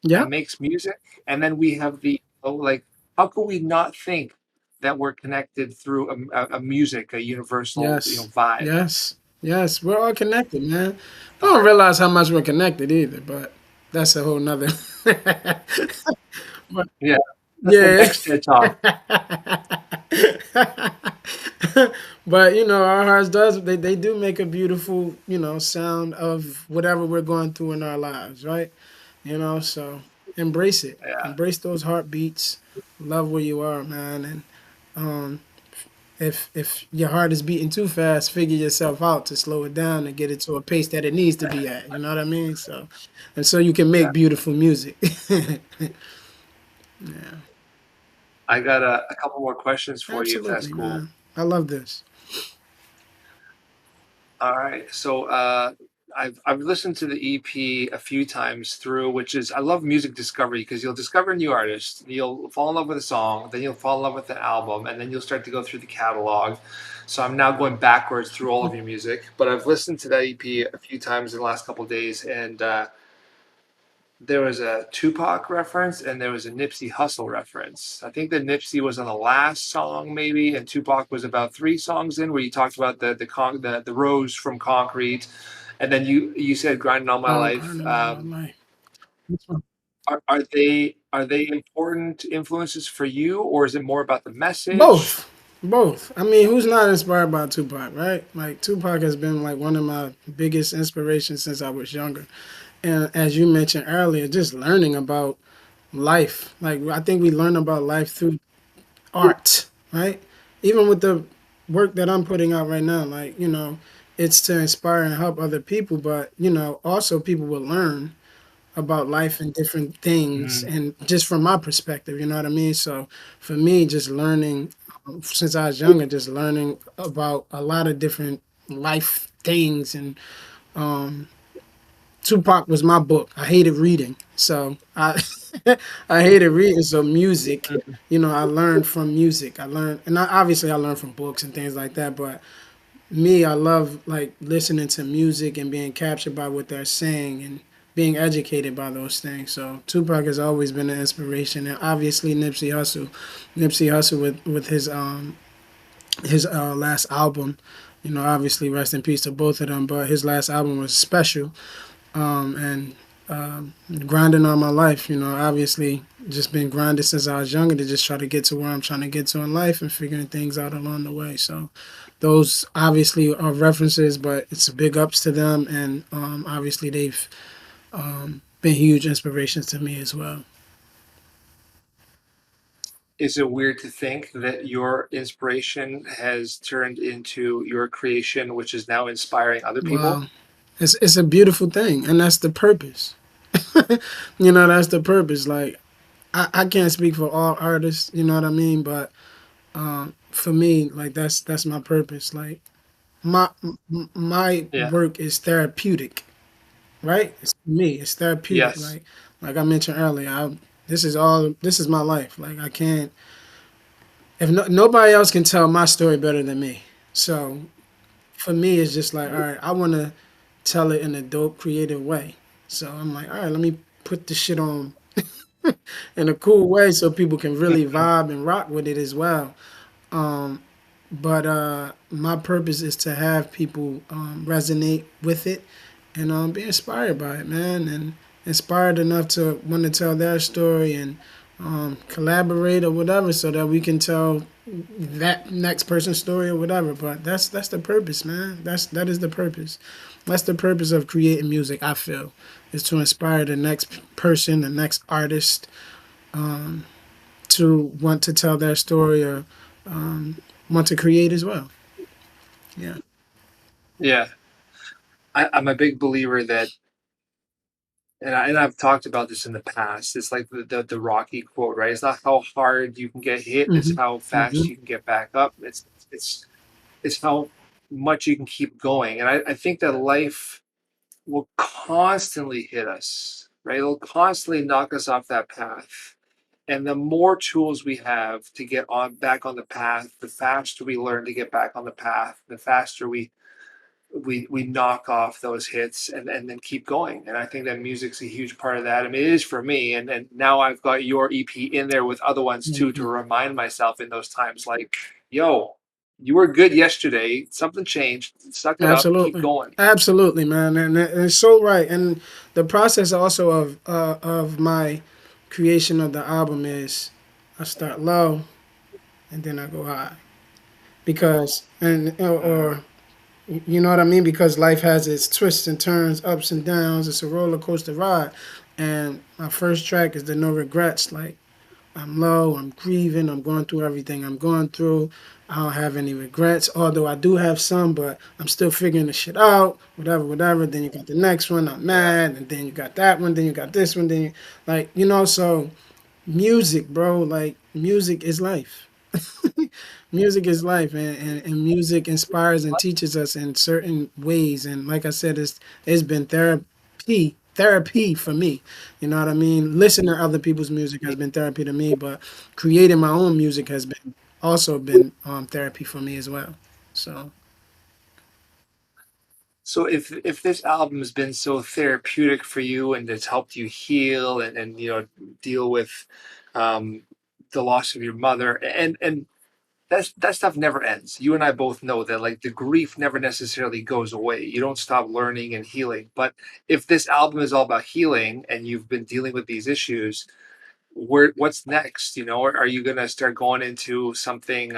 Yeah. and makes music, and then we have like, how could we not think that we're connected through a music, a universal, Yes. vibe? Yes. Yes. We're all connected, man. The We don't heart, realize how much we're connected either, but that's a whole nother. But yeah, that's the yeah. next TED Talk. But our hearts does they do make a beautiful, sound of whatever we're going through in our lives, right? So embrace it. Yeah, Embrace those heartbeats. Love where you are, man. And um if your heart is beating too fast, figure yourself out to slow it down and get it to a pace that it needs to be at. You know what I mean? So and so you can yeah. make beautiful music. Yeah. I got a couple more questions for you, if that's Absolutely, cool. man. I love this. All right. So I've listened to the EP a few times through, which is, I love music discovery because you'll discover a new artist, you'll fall in love with a song, then you'll fall in love with an album, and then you'll start to go through the catalog. So I'm now going backwards through all of your music, but I've listened to that EP a few times in the last couple of days, and there was a Tupac reference and there was a Nipsey Hussle reference. I think that Nipsey was on the last song maybe, and Tupac was about three songs in, where you talked about the rose from concrete, and then you said grinding all my life. Grinding on my life. Which one? Are they important influences for you, or is it more about the message? Both. Both. I mean, who's not inspired by Tupac, right? Like Tupac has been like one of my biggest inspirations since I was younger. And as you mentioned earlier, just learning about life. Like I think we learn about life through art, right? Even with the work that I'm putting out right now, like, it's to inspire and help other people, but, also people will learn about life and different things Mhm. and just from my perspective, you know what I mean? So for me, just learning since I was younger, just learning about a lot of different life things and Tupac was my book. I hated reading, so I I hated reading. So music, Mhm. I learned from music. I learned, and obviously I learned from books and things like that. But me, I love like listening to music and being captured by what they're saying and being educated by those things. So Tupac has always been an inspiration, and obviously Nipsey Hussle with his last album. Obviously rest in peace to both of them. But his last album was special, and grinding all my life. Obviously just been grinding since I was younger to just try to get to where I'm trying to get to in life and figuring things out along the way. So those obviously are references, but it's big ups to them, and obviously they've been huge inspirations to me as well. Is it weird to think that your inspiration has turned into your creation, which is now inspiring other people? Wow, it's a beautiful thing, and that's the purpose. That's the purpose. Like I can't speak for all artists, you know what I mean, but for me, like that's my purpose. Like my Yeah. work is therapeutic, right? It's me. It's therapeutic. Yes. Like I mentioned earlier, this is my life. Like I can't if nobody else can tell my story better than me. So for me, it's just like all right, I want to tell it in a dope, creative way. So I'm like, all right, let me put the shit on in a cool way so people can really vibe and rock with it as well. But my purpose is to have people resonate with it and be inspired by it, man, and inspired enough to want to tell their story and collaborate or whatever, so that we can tell that next person's story or whatever. But that's the purpose, man. That is the purpose. That's the purpose of creating music. I feel is to inspire the next person, the next artist, to want to tell their story or want to create as well. Yeah. Yeah. I'm a big believer that, and I've talked about this in the past. It's like the Rocky quote, right? It's not how hard you can get hit; it's Hmm. how fast Hmm. you can get back up. It's it's how much you can keep going. And I think that life will constantly hit us, right? It'll constantly knock us off that path. And the more tools we have to get on back on the path, the faster we learn to get back on the path, the faster we knock off those hits and then keep going. And I think that music's a huge part of that. I mean, it is for me. And now I've got your EP in there with other ones too to Hmm. remind myself in those times like, yo, you were good yesterday. Something changed. Suck it up. Keep Absolutely. going. Absolutely, man, and it's so right. And the process also of my creation of the album is I start low and then I go high because and Mm, or you know what I mean, because life has its twists and turns, ups and downs. It's a roller coaster ride, and my first track is the no regrets. Like I'm low, I'm grieving, I'm going through everything I'm going through. I don't have any regrets, although I do have some, but I'm still figuring the shit out, whatever, whatever. Then you got the next one, I'm yeah. mad, and then you got that one, then you got this one, then you, like, so music, bro, like music is life. Music is life, and music inspires and teaches us in certain ways. And like I said, it's been therapy for me. You know what I mean? Listening to other people's music has been therapy to me, but creating my own music has been also been therapy for me as well. So So if this album has been so therapeutic for you and it's helped you heal and deal with um, the loss of your mother and that stuff never ends. You and I both know that like the grief never necessarily goes away. You don't stop learning and healing. But if this album is all about healing and you've been dealing with these issues, what's next? Are you gonna start going into something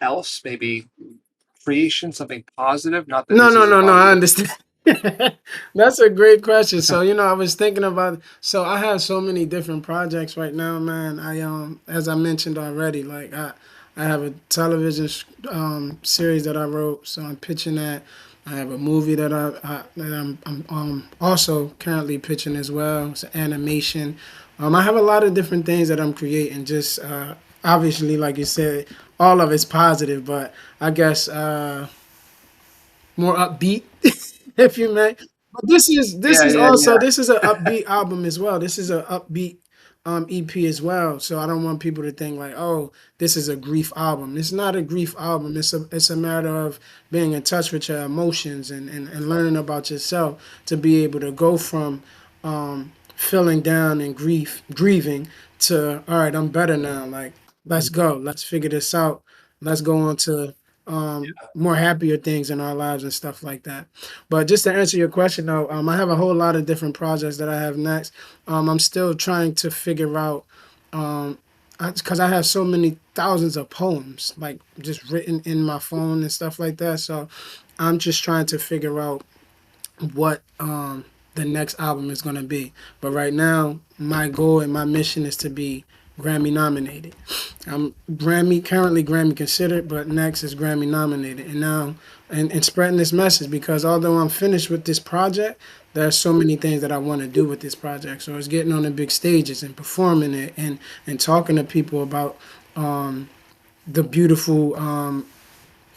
else? Maybe creation, something positive. Not that no, this no, isn't no, no. I positive. understand. That's a great question. So, I was thinking about, so I have so many different projects right now, man. As I mentioned already, like I have a television series that I wrote, so I'm pitching that. I have a movie that I'm also currently pitching as well. It's animation. I have a lot of different things that I'm creating. Just obviously, like you said, all of it's positive, but I guess more upbeat, if you may. But this Yeah, is yeah, also yeah. this is an upbeat album as well. This is an upbeat EP as well. So I don't want people to think like, oh, this is a grief album. It's not a grief album. It's a matter of being in touch with your emotions and learning about yourself to be able to go from feeling down and grieving to all right, I'm better now. Like let's go. Let's figure this out. Let's go on to more happier things in our lives and stuff like that. But just to answer your question, though, I have a whole lot of different projects that I have next. I'm still trying to figure out, because I have so many thousands of poems, like just written in my phone and stuff like that. So I'm just trying to figure out what the next album is going to be. But right now, my goal and my mission is to be Grammy nominated. I'm currently Grammy considered, but next is Grammy nominated. And now, and spreading this message because although I'm finished with this project, there's so many things that I want to do with this project. So it's getting on the big stages and performing it and talking to people about the beautiful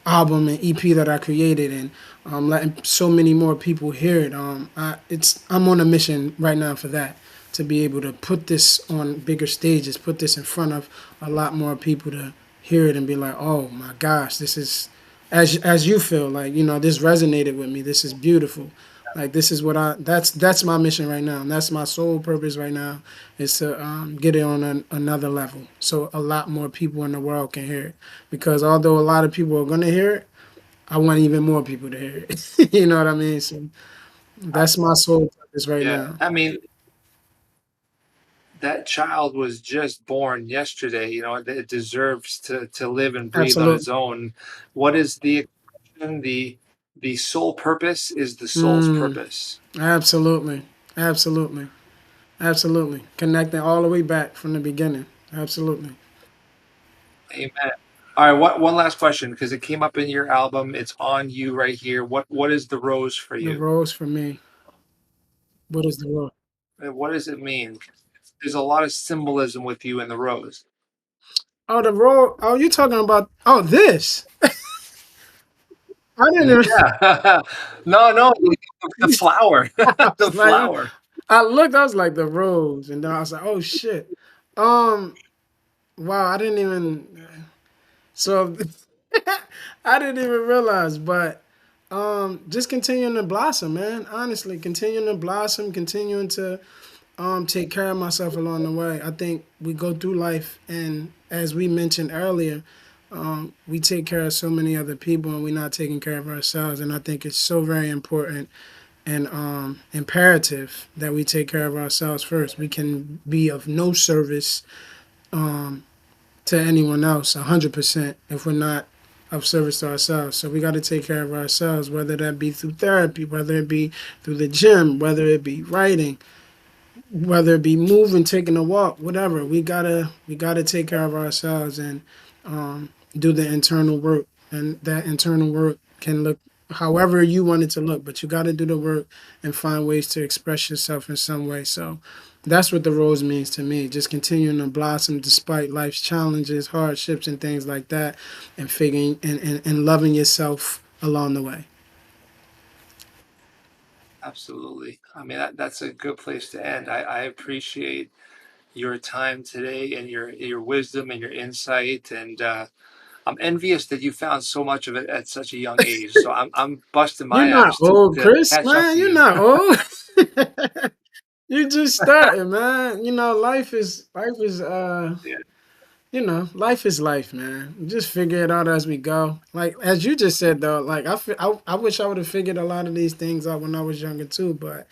album and EP that I created and letting so many more people hear it. I'm on a mission right now for that to be able to put this on bigger stages, put this in front of a lot more people to hear it and be like, oh my gosh, this is as you feel like this resonated with me. This is beautiful. Like this is what that's my mission right now. And that's my sole purpose right now is to get it on another level so a lot more people in the world can hear it. Because although a lot of people are going to hear it, I want even more people to hear it. You know what I mean? So that's my sole purpose right Yeah. now. I mean, that child was just born yesterday. It deserves to live and breathe on its Absolutely. own. What is the expression? The sole purpose is the soul's Mm, purpose. absolutely. Absolutely. Absolutely. Connecting all the way back from the beginning. Absolutely. Amen. All right, one last question because it came up in your album. It's on you right here. What is the rose for The you? rose for me. What is the rose? And what does it mean? There's a lot of symbolism with you in the rose. Oh, the rose. Oh, you're talking about. Oh, this. I didn't Yeah. No, no, the even. flower. I The was like, flower. I looked. I was like the rose, and then I was like, oh shit. Um. Wow. I didn't even. So I didn't even realize, but just continuing to blossom, man. Honestly, continuing to blossom, continuing to take care of myself along the way. I think we go through life, and as we mentioned earlier, we take care of so many other people, and we're not taking care of ourselves. And I think it's so very important and imperative that we take care of ourselves first. We can be of no service to anyone else 100% if we're not of service to ourselves. So we got to take care of ourselves, whether that be through therapy, whether it be through the gym, whether it be writing, whether it be moving, taking a walk, whatever. We gotta take care of ourselves and do the internal work. And that internal work can look however you want it to look, but you got to do the work and find ways to express yourself in some way. So that's what the rose means to me. Just continuing to blossom despite life's challenges, hardships, and things like that, and figuring and loving yourself along the way. Absolutely. I mean, that's a good place to end. I appreciate your time today and your wisdom and your insight. And I'm envious that you found so much of it at such a young age. So I'm busting You're my not ass old, to Chris, catch up man. to You're you. not old. You just started, man. Yeah. Life is life, man. Just figure it out as we go. Like as you just said though, like I wish I would have figured a lot of these things out when I was younger too, but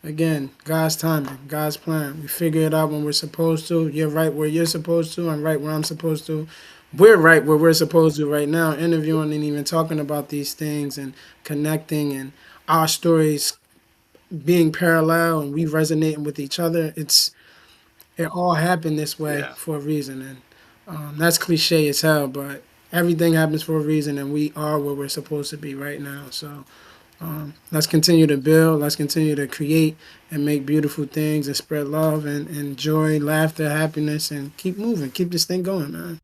again, God's timing, God's plan. We figure it out when we're supposed to. You're right where you're supposed to. I'm right where I'm supposed to. We're right where we're supposed to right now, interviewing and even talking about these things and connecting and our stories being parallel and we resonating with each other. It all happened this way Yeah. for a reason, and that's cliche as hell, but everything happens for a reason, and we are where we're supposed to be right now. So let's continue to build, let's continue to create and make beautiful things and spread love and joy, laughter, happiness, and keep moving, keep this thing going, man.